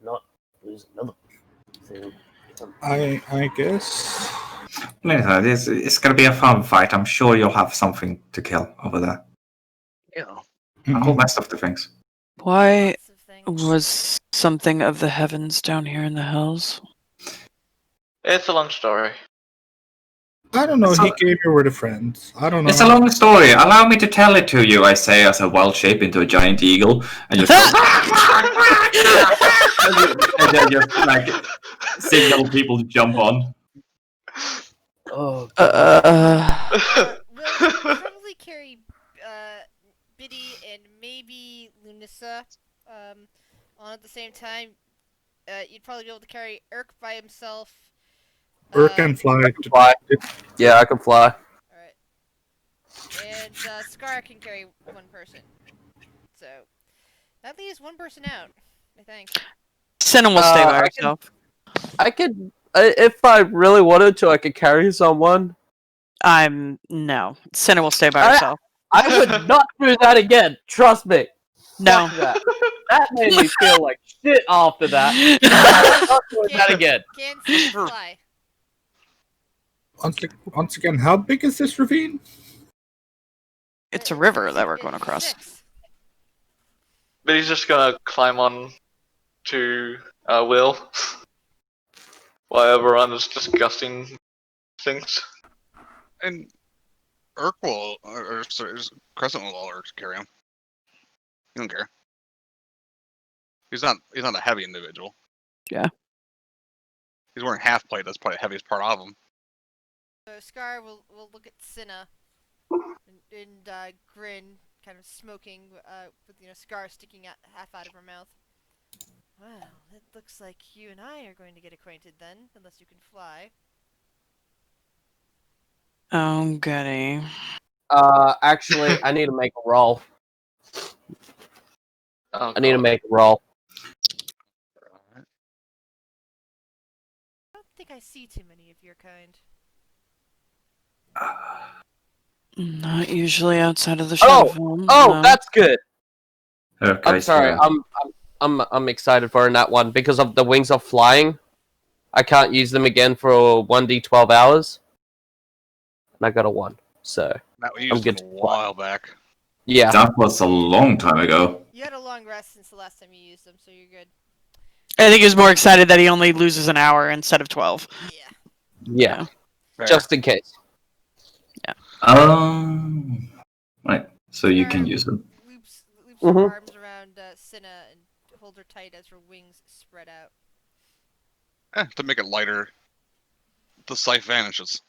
Not lose another thing. I guess. It's gonna be a fun fight. I'm sure you'll have something to kill over there. Yeah. A whole mess of the things. Why Lots of things. was something of the heavens down here in the hills? It's a long story. I don't know. It's He a- gave you word of friends. I don't know. It's a long story. Allow me to tell it to you, I say as I wild shape into a giant eagle and just and then just like signal people to jump on. Oh, We'll probably carry Biddy and maybe Lunissa on at the same time. You'd probably be able to carry Urk by himself. Urk can fly. fly. Yeah, I can fly. Alright. And Scar can carry one person. So that leaves one person out, I think. Cinna will stay by I herself. I could, if I really wanted to, I could carry someone. No. Cinna will stay by I- herself. I would not do that again. Trust me. No. Fuck that. That made me feel like shit after that. I'm not doing that again. Can Cinna fly? Once again, how big is this ravine? It's a river that we're going across. 6. But he's just gonna climb on to Will while everyone is discussing things. And Urk will, or sorry, Crescent will all Urk carry him. He don't care. He's not a heavy individual. Yeah. He's wearing half plate. That's probably the heaviest part of him. So Scar will look at Cinna and grin, kind of smoking, with Scar sticking out half out of her mouth. Well, it looks like you and I are going to get acquainted then, unless you can fly. Oh, goody. Actually, I need to make a roll. Oh, I need to God. make a roll. I don't think I see too many of your kind. Not usually outside of the Oh, shadow film. Oh, no. that's good. Okay, I'm sorry. I'm excited for that one because of the wings of flying. I can't use them again for 1d12 hours. And I got a 1. So, That we used good him a to fly. while back. yeah. That was a long time ago. You had a long rest since the last time you used them, so you're good. I think he was more excited that he only loses an hour instead of 12. Yeah. Yeah. Fair. Just in case. Right. So you can use them. Loops Mhm. her arms around Cinna and hold her tight as her wings spread out. To make it lighter, the scythe vanishes.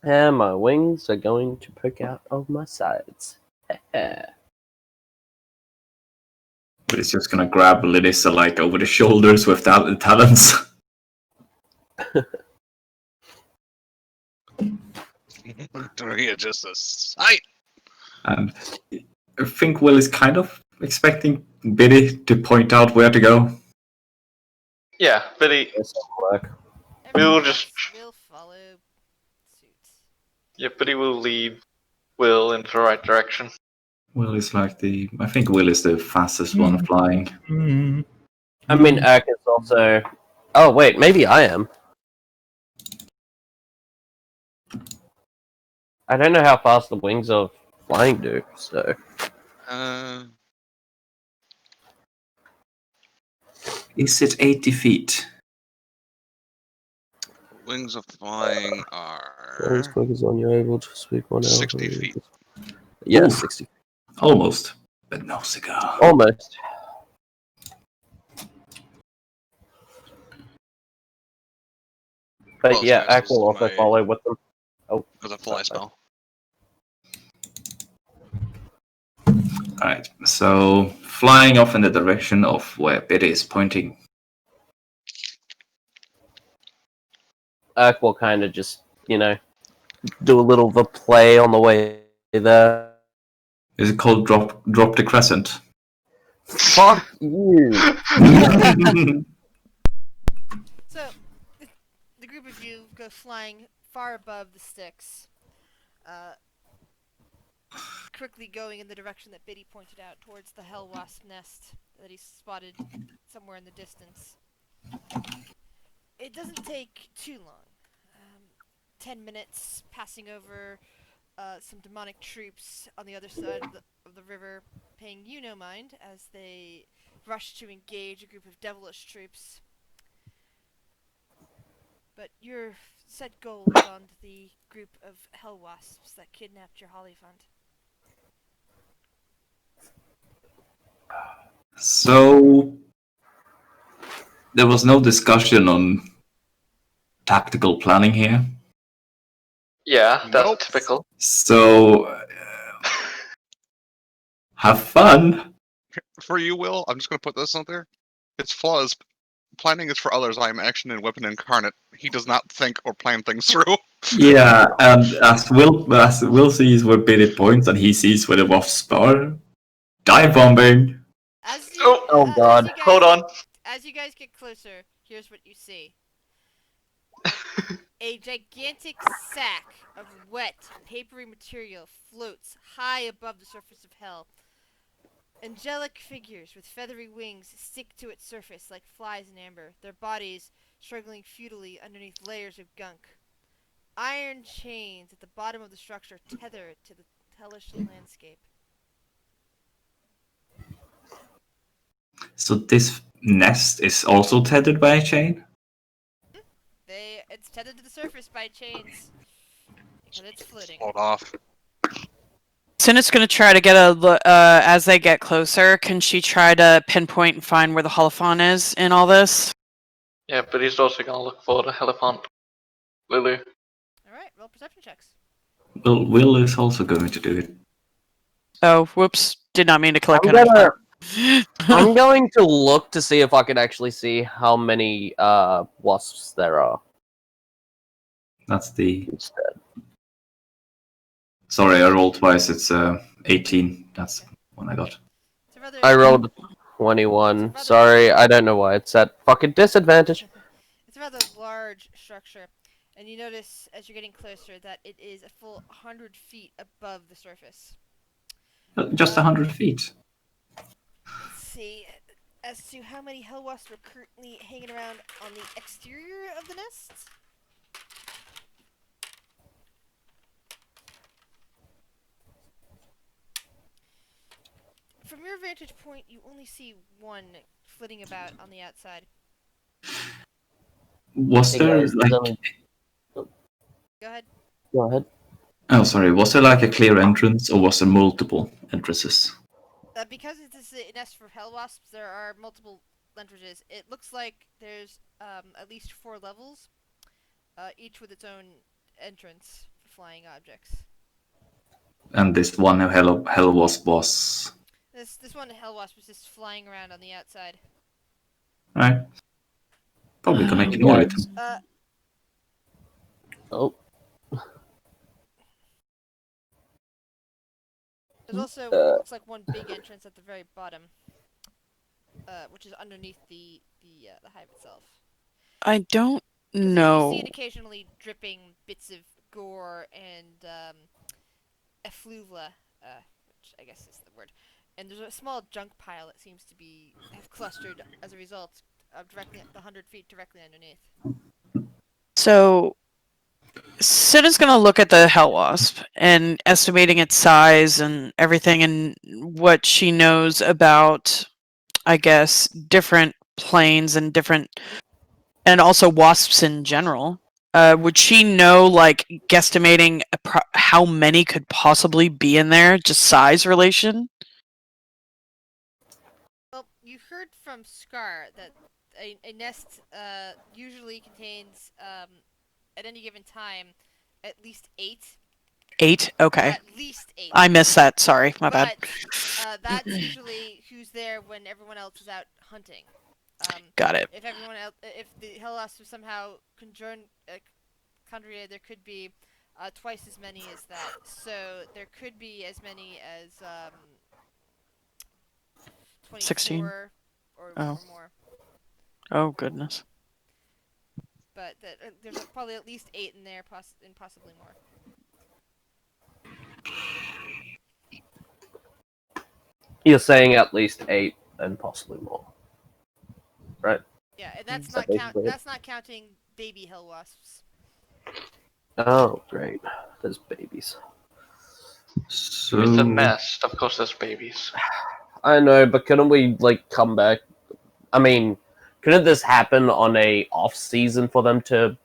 And my wings are going to poke out of my sides. But it's just gonna grab Lydissa like over the shoulders with the talons. You're just a sight. And I think Will is kind of expecting Biddy to point out where to go. Yeah, but he, This will work. We'll Everyone just- else will follow suit. yeah, but he will lead Will into the right direction. Will is like I think Will is the fastest one flying. Hmm. I mean, Urk is also... Oh, wait, maybe I am. I don't know how fast the wings of flying do, so... Is it 80 feet? Wings of flying Not as are quick as on you're able to speak 1 hour. 60 feet. Yeah, Oof. 60. Almost, but no cigar. Almost. But Well, as yeah, fast Ack as will also my follow with them. Oh, as a fly spell. Alright, so flying off in the direction of where Biddy is pointing. Ack will kind of just, do a little of a play on the way there. Is it called drop the crescent? Fuck you. So, the group of you go flying far above the sticks, quickly going in the direction that Biddy pointed out, towards the hell wasp nest that he spotted somewhere in the distance. It doesn't take too long. 10 minutes passing over some demonic troops on the other side of the river, paying you no mind as they rush to engage a group of devilish troops. But your set goal is on the group of hell wasps that kidnapped your holly fund. So there was no discussion on tactical planning here. Yeah, that's Nope. typical. So have fun. For you, Will, I'm just going to put this out there. Its flaw is planning is for others. I am action and weapon incarnate. He does not think or plan things through. Yeah, and as Will sees where Biddy points and he sees where the wasps are, dive bombing. As you, Oh, God. as you guys hold on. As you guys get closer, here's what you see. A gigantic sack of wet, papery material floats high above the surface of hell. Angelic figures with feathery wings stick to its surface like flies in amber, their bodies struggling futilely underneath layers of gunk. Iron chains at the bottom of the structure tether it to the hellish landscape. So this nest is also tethered by a chain? It's tethered to the surface by chains. But it's floating. Hold off. Sinna's gonna try to get a look as they get closer. Can she try to pinpoint and find where the Holophon is in all this? Yeah, but he's also gonna look for the elephant. Lily. Alright, roll perception checks. Well, Will is also going to do it. Oh, whoops! Did not mean to click I'm on gonna. it. I'm going to look to see if I can actually see how many wasps there are That's the. instead. Sorry, I rolled twice. It's 18. That's one I got. It's a rather, I rolled 21. Sorry, I don't know why it's at fucking disadvantage. it's a rather large structure, and you notice as you're getting closer that it is a full 100 feet above the surface. Just 100 feet. Let's see. As to how many hell wasps are currently hanging around on the exterior of the nest. From your vantage point, you only see one flitting about on the outside. Was Hey there guys, like? Go ahead. Go ahead. Oh, sorry. Was there like a clear entrance, or was there multiple entrances? Because it is a nest for hell wasps, there are multiple entrances. It looks like there's at least 4 levels, each with its own entrance for flying objects. And this one hell was. This one hell wasp was just flying around on the outside. Right. Probably gonna ignore it. Oh, There's also what looks like one big entrance at the very bottom, which is underneath the hive itself. I don't You know. see it occasionally dripping bits of gore and effluvia, which I guess is the word. And there's a small junk pile that seems to have clustered as a result of directly the 100 feet directly underneath. So, Cinna's gonna look at the hell wasp and estimating its size and everything, and what she knows about, I guess, different planes and also wasps in general. would she know, like, guesstimating how many could possibly be in there, just size relation? Well, you heard from Scar that a nest usually contains, at any given time, at least 8. 8? Okay. At least 8. I missed that. Sorry, my bad. But that's usually who's there when everyone else is out hunting. Got it. If everyone else, if the Hellas was somehow conjured, there could be twice as many as that. So there could be as many as 24 16? or Oh. more. Oh, goodness. But there's probably at least 8 in there, and possibly more. You're saying at least 8 and possibly more, right? Yeah, and that's that not basically it? that's not counting baby hell wasps. Oh, great. There's babies. So It's a nest. Of course, there's babies. I know, but couldn't we, like, come back? I mean, couldn't this happen on a off-season for them to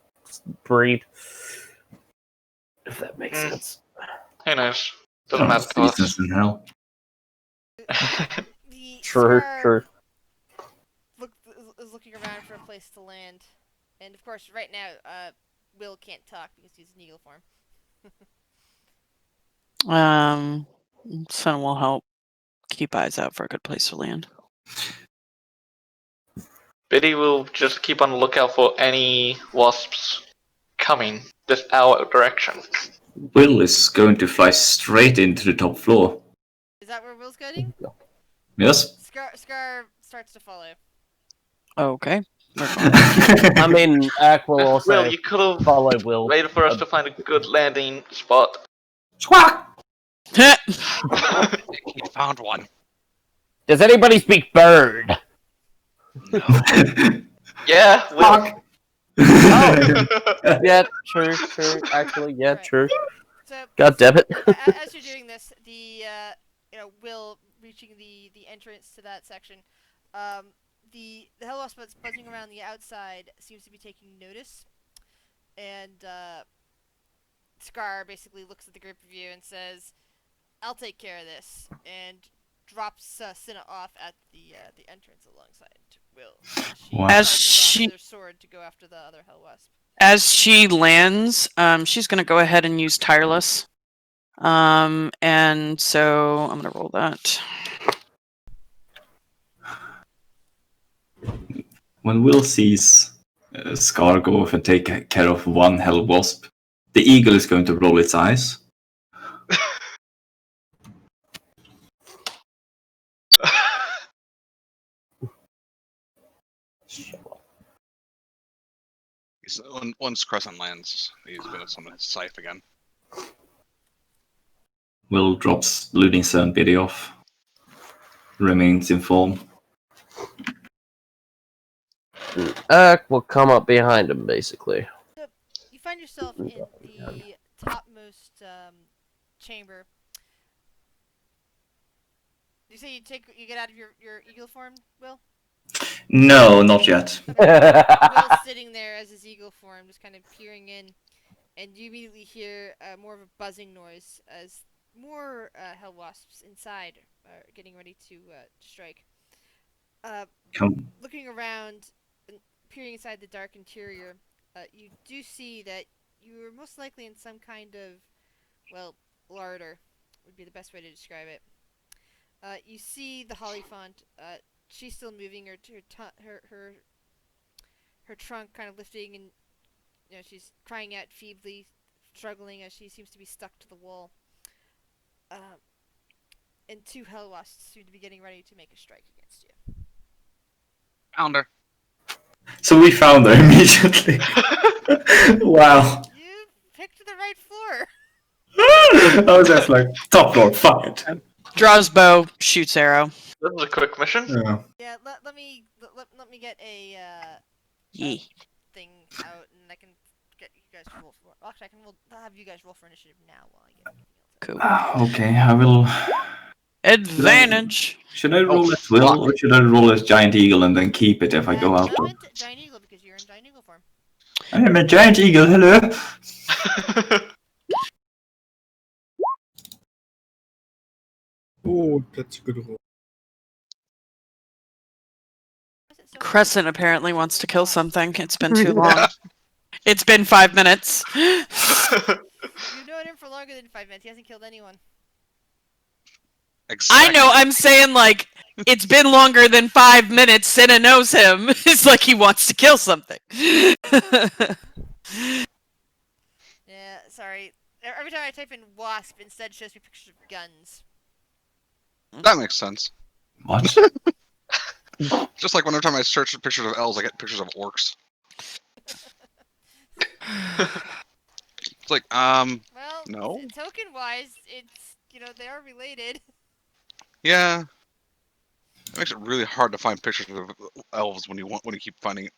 breed? If that makes sense. Who knows? Doesn't matter to us. seasons in hell. The True, Scar true. is looking around for a place to land, and of course, right now, Will can't talk because he's in eagle form. Sun will help keep eyes out for a good place to land. Biddy will just keep on the lookout for any wasps coming this our direction. Will is going to fly straight into the top floor. Is that where Will's going? Yes? Scar starts to follow. Okay. I mean, Ack will also Will, you could have follow Will. waited for us to find a good landing spot. Squawk! You found one. Does anybody speak bird? No. Yeah, Will. Squawk! Yeah, true. Actually, yeah, Right. true. So God damn it. as you're doing this, the Will reaching the entrance to that section, the hell wasp that's buzzing around the outside seems to be taking notice, and Scar basically looks at the group of you and says, "I'll take care of this," and drops Cinna off at the entrance alongside Will. She Wow. As charges she- off with her sword to go after the other hell wasp. As she lands, she's going to go ahead and use Tireless. And so I'm going to roll that. When Will sees Scar go off and take care of one hell wasp, the eagle is going to roll its eyes. Once Crescent lands, he's gonna summon his scythe again. Will drops Luding's and Biddy off. Remains in form. Ack will come up behind him, basically. You find yourself in the topmost chamber. You say you get out of your eagle form, Will? No, not yet. Will's sitting there as his eagle form, just kind of peering in, and you immediately hear more of a buzzing noise as more hell wasps inside are getting ready to strike. Come. Looking around and peering inside the dark interior, you do see that you are most likely in some kind of, well, larder would be the best way to describe it. You see the Hollyphant. She's still moving her trunk, kind of lifting, and she's crying out feebly, struggling as she seems to be stuck to the wall. And 2 hell wasps seem to be getting ready to make a strike against you. Found her. So we found her immediately. Wow. You picked the right floor. I was just like, top floor, fuck it. Draws bow, shoots arrow. This is a quick mission. Yeah. Yeah, let me get a Yeah. thing out, and I can get you guys to roll for. Actually, I'll have you guys roll for initiative now while I get everything else. Cool. Okay, I will. Advantage. Should I roll Oh, as Will, fuck. or should I roll as Giant Eagle and then keep it if I go out? I went Giant Eagle because you're in Giant Eagle form. I am a giant eagle, hello. Oh, that's a good one. Why is it so hard to Crescent find apparently pictures wants of to kill wasps? something. It's been too long. It's been 5 minutes. You've known him for longer than 5 minutes. He hasn't killed anyone. I Exactly. know, I'm saying, like, it's been longer than 5 minutes. Senna knows him. It's like he wants to kill something. Yeah, sorry. Every time I type in wasp, instead shows me pictures of guns. That makes sense. What? Just like whenever time I search for pictures of elves, I get pictures of orcs. It's like, Well, no. token-wise, it's, they are related. Yeah. It makes it really hard to find pictures of elves when you keep finding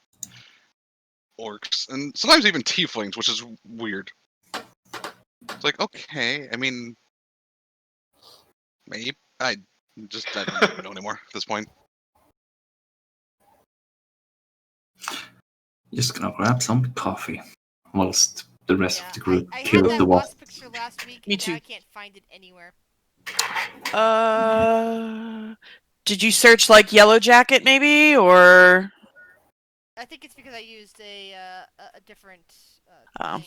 orcs, and sometimes even tieflings, which is weird. It's like, okay, I mean, maybe I don't even know anymore at this point. Just gonna grab some coffee whilst the rest Yeah, of the group I had kills that the wasp. wasp picture last week, Me and now too. I can't find it anywhere. Did you search, like, Yellow Jacket, maybe? Or... I think it's because I used a different Oh. thing.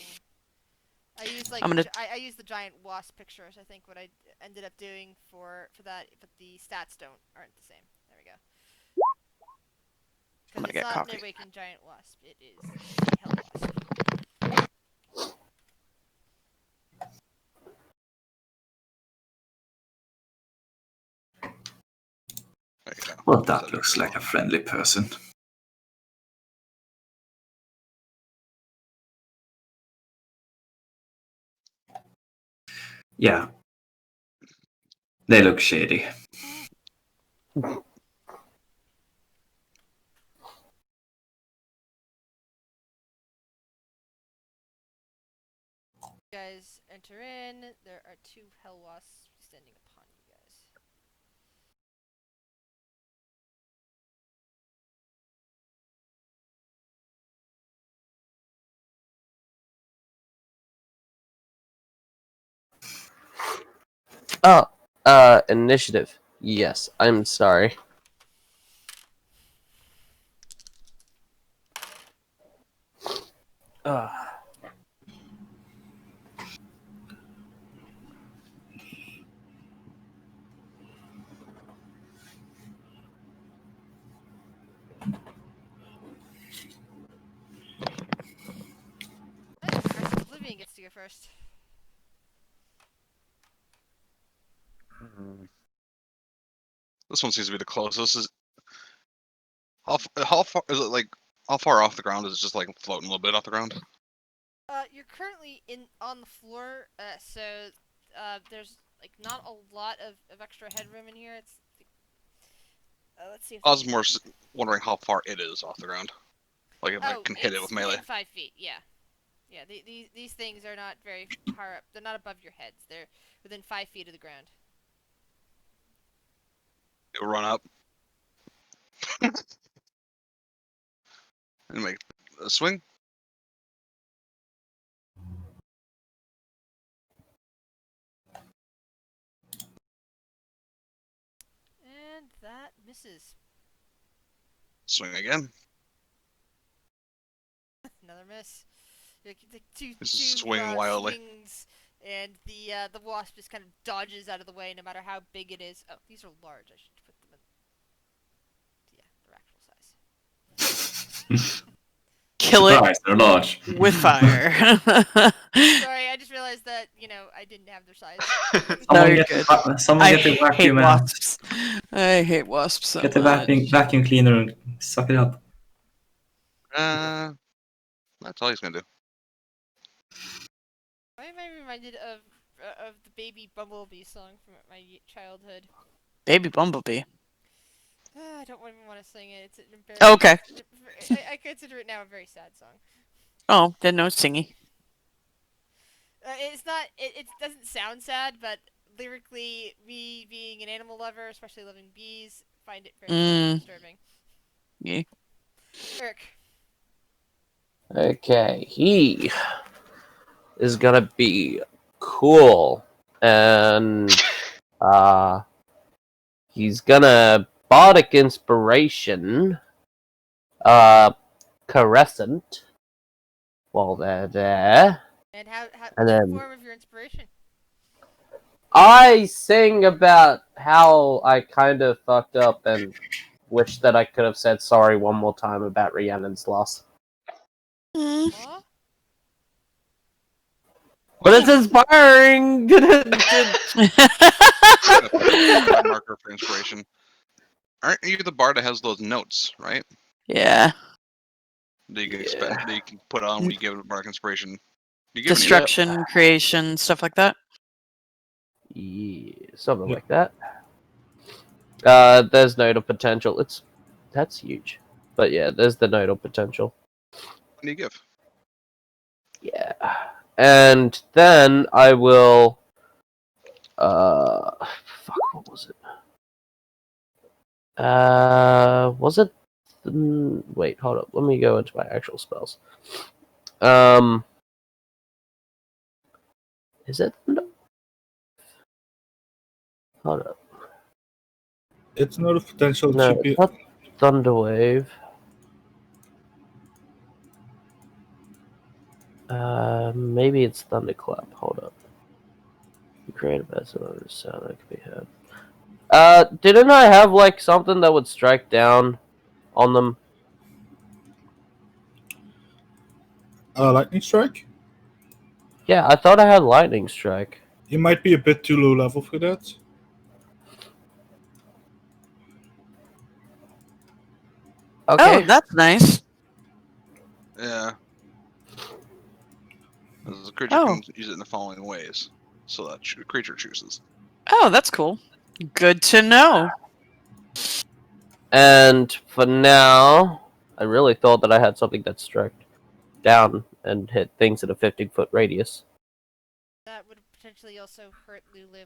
I used I'm gonna- I used the giant wasp pictures. I think what I ended up doing for that, but the stats aren't the same. There we go. I'm Because gonna it's get not coffee. an awakened giant wasp. It is the hell wasp. There you go. Well, that looks like a friendly person. Yeah. They look shady. You guys enter in. There are 2 hell wasps standing upon you guys. Oh, initiative. Yes, I'm sorry. Uh, Crescent Oblivion gets to go first. This one seems to be the closest. Is how far is it? Like, how far off the ground is it? Just like floating a little bit off the ground? You're currently on the floor, so there's like not a lot of extra headroom in here. It's let's see if I I was can. more wondering how far it is off the ground. Like if I Oh, can hit it with it's melee. within 5 feet. Yeah, yeah. These things are not very far up. They're not above your heads. They're within 5 feet of the ground. It will run up and make a swing. And that misses. Swing again. Another miss. Like, two Just swing wildly. swings, and the wasp just kind of dodges out of the way, no matter how big it is. Oh, these are large. I should put them in. Yeah, their actual size. Kill it Surprise, they're large. with fire. Sorry, I just realized that I didn't have their size. No, Someone you're get, good. someone I get the hate vacuum out. wasps. I hate wasps so Get the much. vacuum cleaner and suck it up. That's all he's gonna do. Why am I reminded of the Baby Bumblebee song from my childhood? Baby Bumblebee. I don't even want to sing it. It's an Oh, okay. I consider it now a very sad song. Oh, then no singing. It's not. It doesn't sound sad, but lyrically, me being an animal lover, especially loving bees, find it very disturbing. Yeah. Eric. Okay, he is gonna be cool, and he's gonna bardic inspiration, Caressant, while they're there, And how and what's the then form of your inspiration? I sing about how I kind of fucked up and wish that I could have said sorry one more time about Rhiannon's loss. Mm. Aw? But it's inspiring! Bard marker for inspiration. Aren't you the bard that has those notes, right? Yeah. That you can expend, that you can put on when you give a bardic inspiration. You give any of Destruction, creation, stuff like that. Yeah, something Yeah. like that. There's nodal potential. That's huge. But yeah, there's the nodal potential. What do you give? Yeah. And then I will fuck, what was it? Was it wait, hold up. Let me go into my actual spells. Is it hold up. It's not a potential. It No, should be. it's not Thunderwave. Maybe it's Thunderclap. Hold up. Create a vessel of the sound that could be heard. Didn't I have like something that would strike down on them? Lightning strike. Yeah, I thought I had lightning strike. You might be a bit too low level for that. Okay. Oh, that's nice. Yeah. The creature Oh. can use it in the following ways. So that the creature chooses. Oh, that's cool. Good to know. And for now, I really thought that I had something that struck down and hit things in a 15-foot radius. That would potentially also hurt Lulu.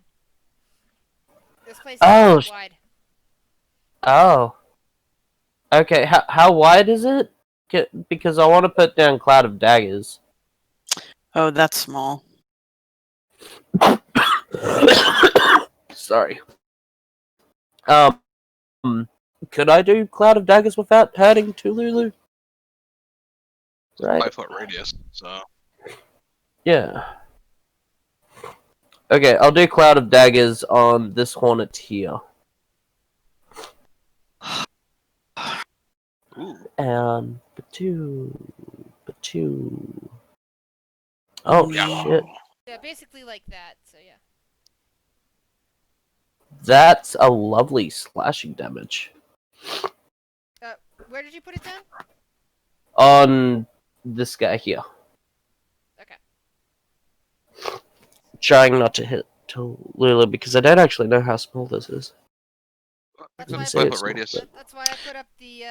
This place is Oh. quite wide. Oh. Okay, how wide is it? Because I want to put down Cloud of Daggers. Oh, that's small. Sorry. Could I do Cloud of Daggers without hurting Tululu? It's a Right. 5-foot radius, so Yeah. Okay, I'll do Cloud of Daggers on this Hornet here. ooh. And two. Oh Yeah. shit. Yeah, basically like that. So yeah. That's a lovely slashing damage. Where did you put it down? On this guy here. Okay. Trying not to hit Lula because I don't actually know how small this is. That's It's why a I say put, it's 5-foot radius. that's why I put up the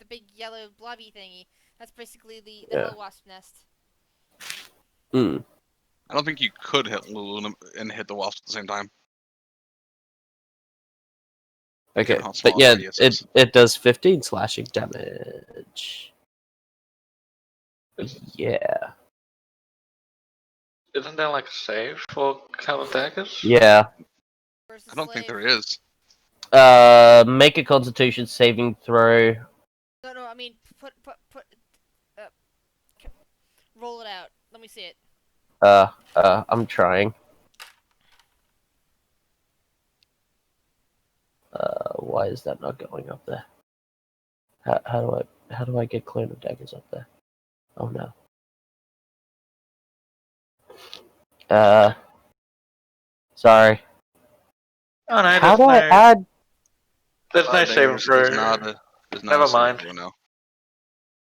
big yellow blobby thingy. That's basically the Yeah. hell wasp nest. Hmm. I don't think you could hit Lulu and hit the wasp at the same time. Okay, Given how small but yeah, the radius is. it does 15 slashing damage. Yeah. Isn't there like a save for Cloud of Daggers? Yeah. Versus I don't think slave. there is. Make a Constitution saving throw. No, I mean put. Roll it out. Let me see it. I'm trying. Why is that not going up there? How do I get Clone of Daggers up there? Oh no. Sorry. Oh no, How there's do I no, add? there's no saving Daggers throw. is not a Never saving mind. throw, no.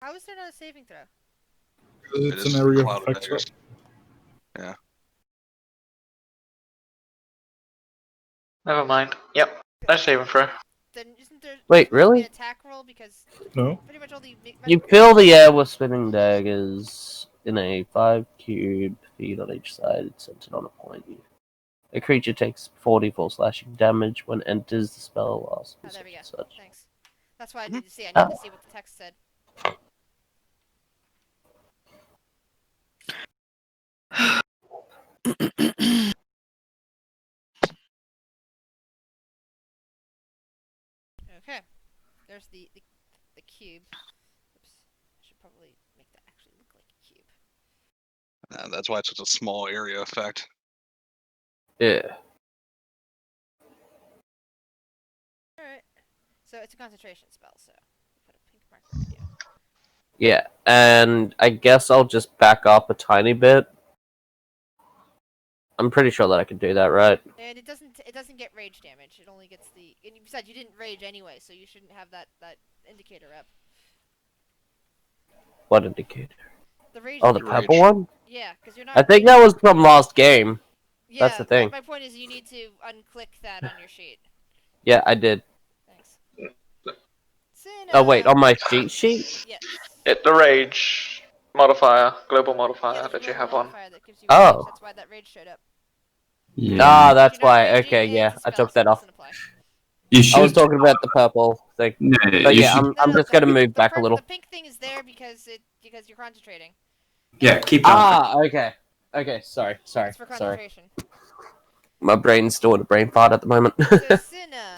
How is there not a saving throw? It It's is an area of Cloud of effect. Daggers. Yeah. Never mind. Yep, no saving throw. Then isn't there Wait, an really? attack roll because No. pretty much all the You fill the air with spinning daggers in a 5 cube feet on each side, centered on a point. A creature takes 44 slashing damage when enters the spell lasts. Oh, there we go. Such. Thanks. That's why I Mhm. needed to see. I Oh. needed to see what the text said. Okay. There's the cube. Oops. I should probably make that actually look like a cube. That's why it's such a small area effect. Yeah. Alright. So it's a concentration spell, so put a pink marker on you. Yeah, and I guess I'll just back up a tiny bit. I'm pretty sure that I can do that, right? And it doesn't get rage damage. It only gets the. And besides, you didn't rage anyway, so you shouldn't have that indicator up. What indicator? The rage. Oh, the Rage. purple one? Yeah, because you're not. I think that was from last game. Yeah, that's the thing. My point is, you need to unclick that on your sheet. Yeah, I did. Thanks. Cinna. Oh, wait, on my cheat sheet? Yes. Hit the rage modifier, global modifier Yeah, that you have on. that gives you Oh. rage. That's why that rage showed up. Yeah. Ah, that's You're not why. raging, Okay, and yeah, it's a I spell, took so that it off. doesn't apply. You I was should. talking about the purple thing. No, But you yeah, should. I'm just gonna move back a little. The pink thing is there because you're concentrating. Yeah, keep going. Ah, okay. Okay, sorry. It's for concentration. My brain's still in a brain fart at the moment. So Cinna.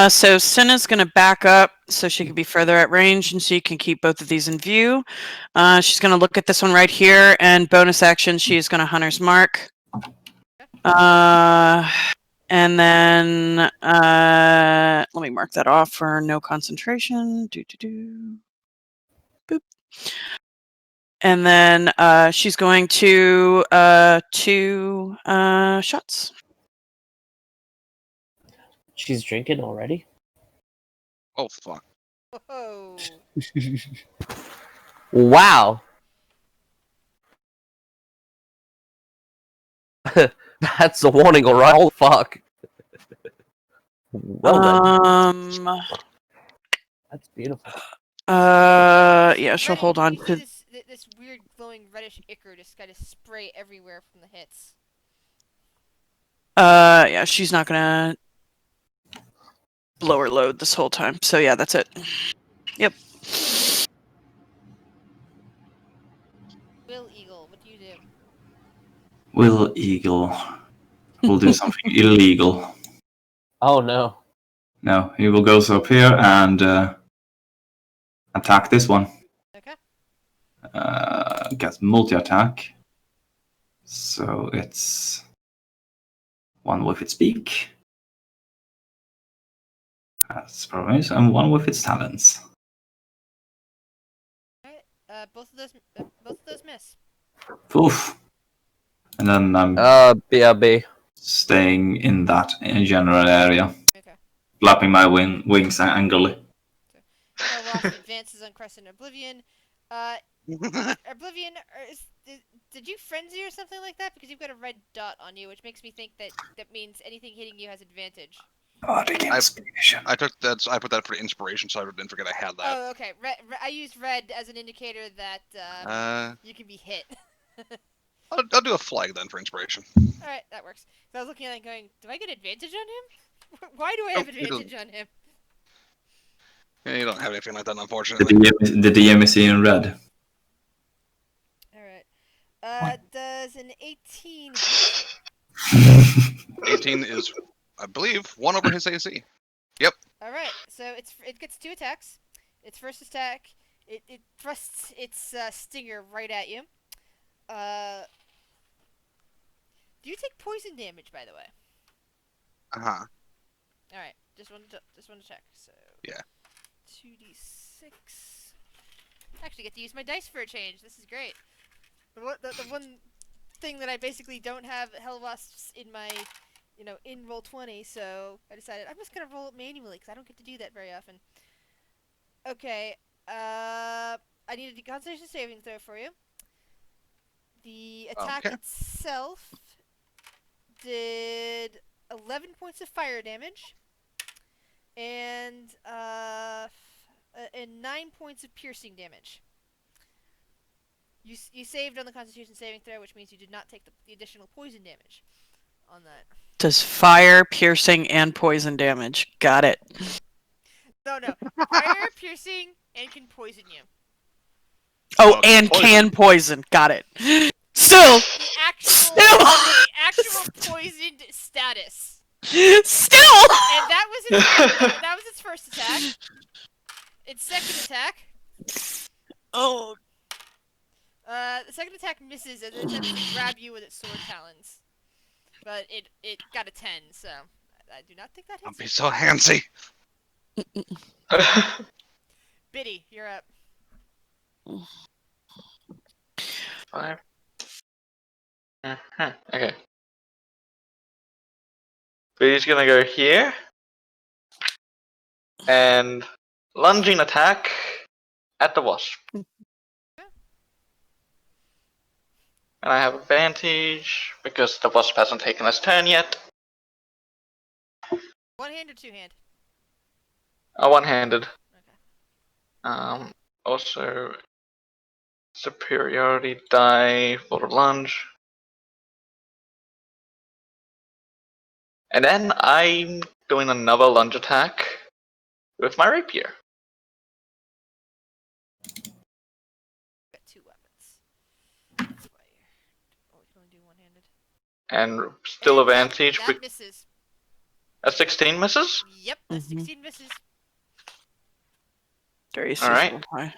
So Cinna's going to back up so she can be further at range and so you can keep both of these in view. She's going to look at this one right here, and bonus action, she's going to Hunter's Mark. And then let me mark that off for no concentration. Boop. And then she's going to 2 shots. She's drinking already? Oh fuck! Whoa. Wow. That's a warning, alright? Oh, fuck. Well then. That's beautiful. Yeah, she'll Red- hold on you see to. this weird glowing reddish ichor just kind of spray everywhere from the hits. Yeah, she's not gonna blow her load this whole time. So yeah, that's it. Yep. Will Eagle, what do you do? Will Eagle will do something illegal. Oh no. No, he will go up here and attack this one. Okay. Gets multi-attack. So it's one with its beak. That's promise, and one with its talons. Alright. Both of those miss. Oof. And then I'm BRB. staying in that general area. Okay. Flapping my wings angrily. Ross advances on Crescent Oblivion. Oblivion, did you frenzy or something like that? Because you've got a red dot on you, which makes me think that means anything hitting you has advantage. Inspiration. I put that for inspiration, so I didn't forget I had that. Oh, okay. I used red as an indicator that you can be hit. I'll do a flag then for inspiration. All right, that works. So I was looking at it going, do I get advantage on him? Why do I have advantage on him? Yeah, you don't have anything like that, unfortunately. The DM is in red. Alright. Does an 18... 18 is, I believe, 1 over his AC. Alright, so it gets 2 attacks. Its first attack, it thrusts its stinger right at you. Do you take poison damage, by the way? Uh-huh. Alright, just wanted to check. So Yeah. 2d6. I actually get to use my dice for a change. This is great. The one thing that I basically don't have hell wasps in my, in Roll20, so I decided I'm just gonna roll it manually because I don't get to do that very often. Okay, I need a concentration saving throw for you. The attack itself did 11 points of fire damage and 9 points of piercing damage. You saved on the Constitution saving throw, which means you did not take the additional poison damage on that. Does fire, piercing, and poison damage. Got it. No. Fire, piercing, and can poison you. Oh, and can poison. Got it. Still. The actual actual poisoned status. Still. And that was its first attack. Its second attack. Oh. The second attack misses as it attempts to grab you with its sword talons. But it got a 10, so I do not think that Don't hits be you. so handsy. Biddy, you're up. 5. Okay. So he's gonna go here and lunging attack at the wasp. And I have advantage because the wasp hasn't taken his turn yet. One hand or two hand? One-handed. Okay. Also superiority die for the lunge. And then I'm doing another lunge attack with my rapier. Got two weapons. That's why you're always going to do one-handed. And still And advantage. That misses. A 16 misses? Yep, a 16 misses. Darius All is right. real high.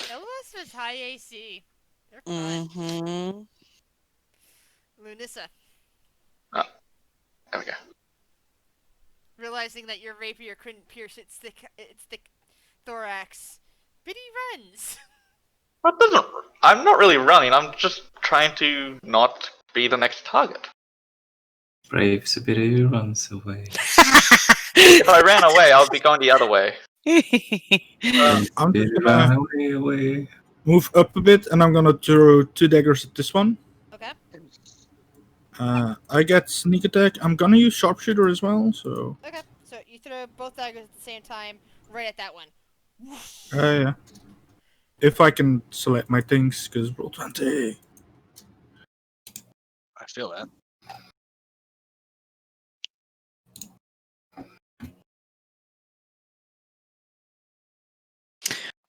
LOS was high AC. They're fine. Mm-hmm. Lunissa, There we go. realizing that your rapier couldn't pierce its thick thorax, Biddy runs. That doesn't. I'm not really running. I'm just trying to not be the next target. Brave Sibiru runs away. If I ran away, I would be going the other way. Brave I'm just Sibiru gonna run away. move up a bit, and I'm gonna throw 2 daggers at this one. Okay. I get sneak attack. I'm gonna use sharpshooter as well. So Okay. So you throw both daggers at the same time, right at that one. yeah. If I can select my things, because roll 20. I feel that.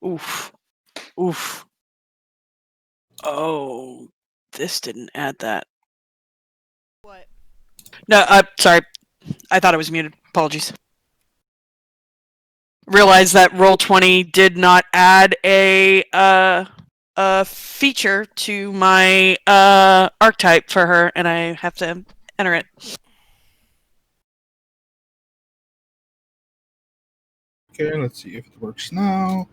Oof. Oof. Oh, this didn't add that. What? No, sorry. I thought it was muted. Apologies. Realized that Roll20 did not add a feature to my archetype for her, and I have to enter it. Okay, let's see if it works now.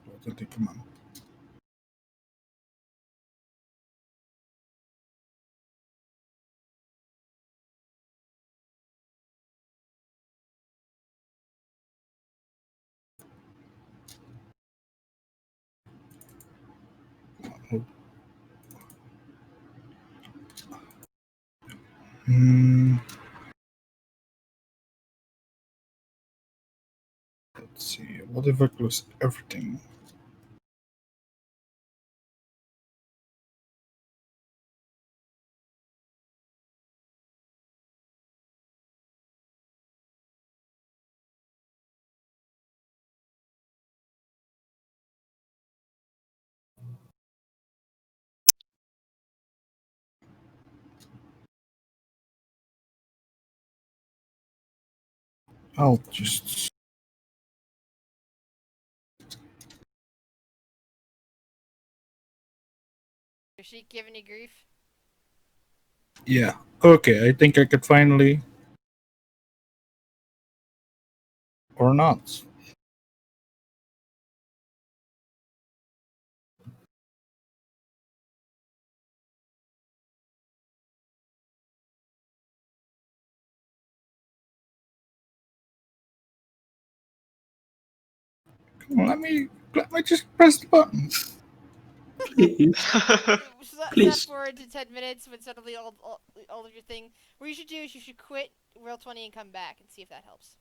Roll 20, come on. Let's see. What if I close everything? I'll just. Is she giving you grief? Yeah. Okay, I think I could finally. Or not. Come on, let me just press the button. Please. Fast Please. forward to 10 minutes when suddenly all of your thing. What you should do is you should quit Roll20 and come back and see if that helps.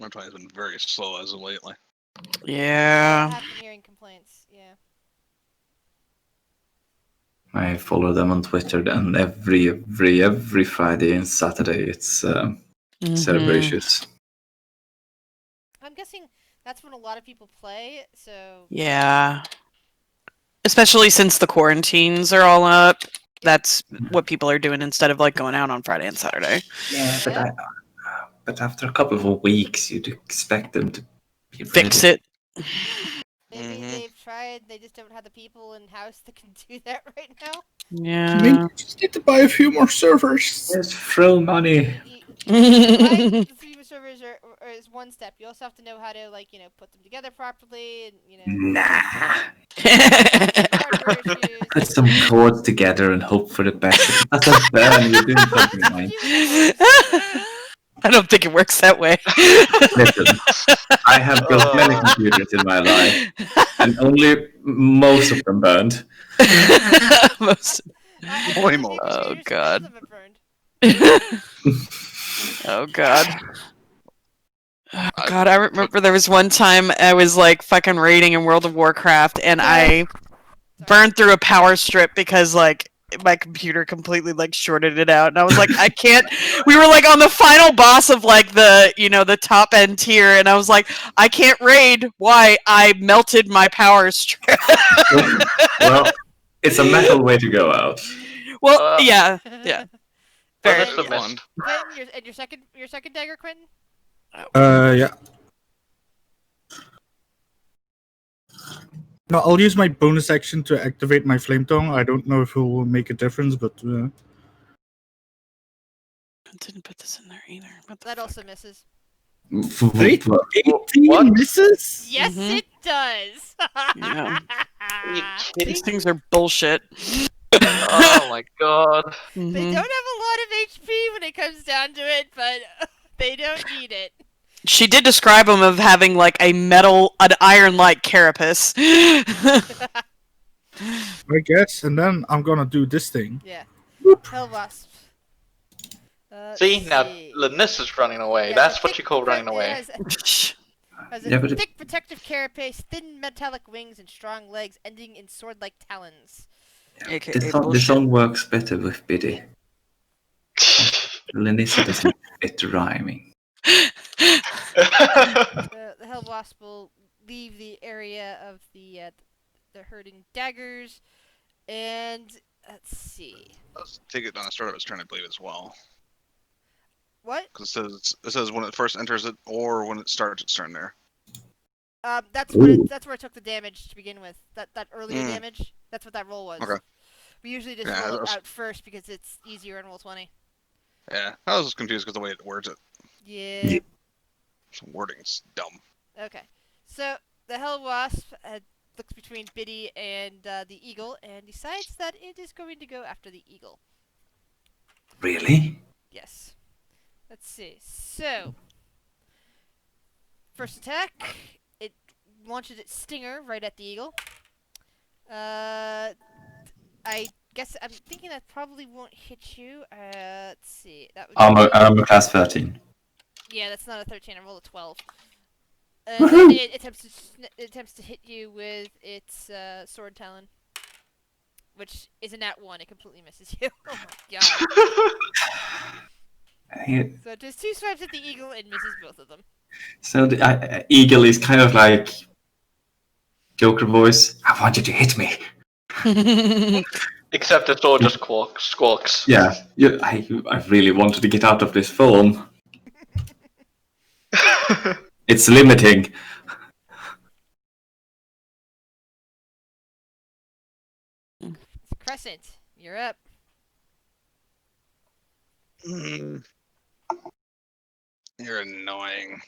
My has been very slow as of lately. I Yeah. have been hearing complaints. Yeah. I follow them on Twitter, and every Friday and Saturday it's celebrations. I'm guessing that's when a lot of people play. So Yeah. Especially since the quarantines are all up. That's what people are doing instead of like going out on Friday and Saturday. Yeah, Yeah. but after a couple of weeks, you'd expect them to be Fix ready. it. maybe Mhm. they've tried. They just don't have the people in house that can do that right now. Yeah. Maybe you just need to buy a few more servers. Just throw money. Buying the 3 servers is one step. You also have to know how to put them together properly, and Nah. hardware issues. Put some chords together and hope for the best. If it doesn't burn, you're doing something That's right. usually how I don't think it works that way. Listen, I have built many computers in my life, and only most of them burned. Most- I've Way built a few more. Oh, computers, God. None of them have burned. Oh God. Oh, I God, I remember there was one time I was like fucking raiding in World of Warcraft and I burned through a power strip because like my computer completely like shorted it out and I was like I can't. We were like on the final boss of like the top end tier and I was like I can't raid. Why? I melted my power strip. Well, it's a metal way to go out. Well, yeah. But Very That's the yeah. fun. mist. Quentin, your second dagger, Quentin. Yeah. No, I'll use my bonus action to activate my flame tongue. I don't know if it will make a difference, but I didn't put this in there either. What the That fuck? also misses. 18 What? misses. Yes, Mhm. it does. Yeah. Are you These kidding? things are bullshit. Oh my god. They Mhm. don't have a lot of HP when it comes down to it, but they don't need it. She did describe him of having like an iron-like carapace. I guess, and then I'm gonna do this thing. Yeah. Whoop. Hell wasp. See, now see. Linus is running away. Yeah, That's the what you call running away. Has a Yeah, but thick protective carapace, thin metallic wings, and strong legs ending in sword-like talons. AKA this bullshit. song works better with Biddy. Lenissa doesn't fit rhyming. The hell wasp will leave the area of the herding daggers, and let's see. Let's take it on the start of its turn, I believe, as well. What? Because it says when it first enters it or when it starts its turn there. That's Ooh. that's where it took the damage to begin with. That earlier Mm. damage. That's what that roll was. Okay. We usually just Yeah, roll it that's- out first because it's easier in roll 20. Yeah, I was just confused because the way it words it. Yeah. Wording's dumb. Okay. So the hell wasp looks between Biddy and the eagle and decides that it is going to go after the eagle. Really? Yes. Let's see. So first attack, it launches its stinger right at the eagle. I guess I'm thinking that probably won't hit you. Let's see. That would Armor class 13. Yeah, that's not a 13. I rolled a 12. And then it attempts to hit you with its sword talon, which is a nat 1. It completely misses you. Oh my god. So it does 2 swipes at the eagle and misses both of them. So the eagle is kind of like Joker voice. I want you to hit me. Except it's all just squawks. Yeah, I really wanted to get out of this form. It's limiting. Crescent, you're up. You're annoying.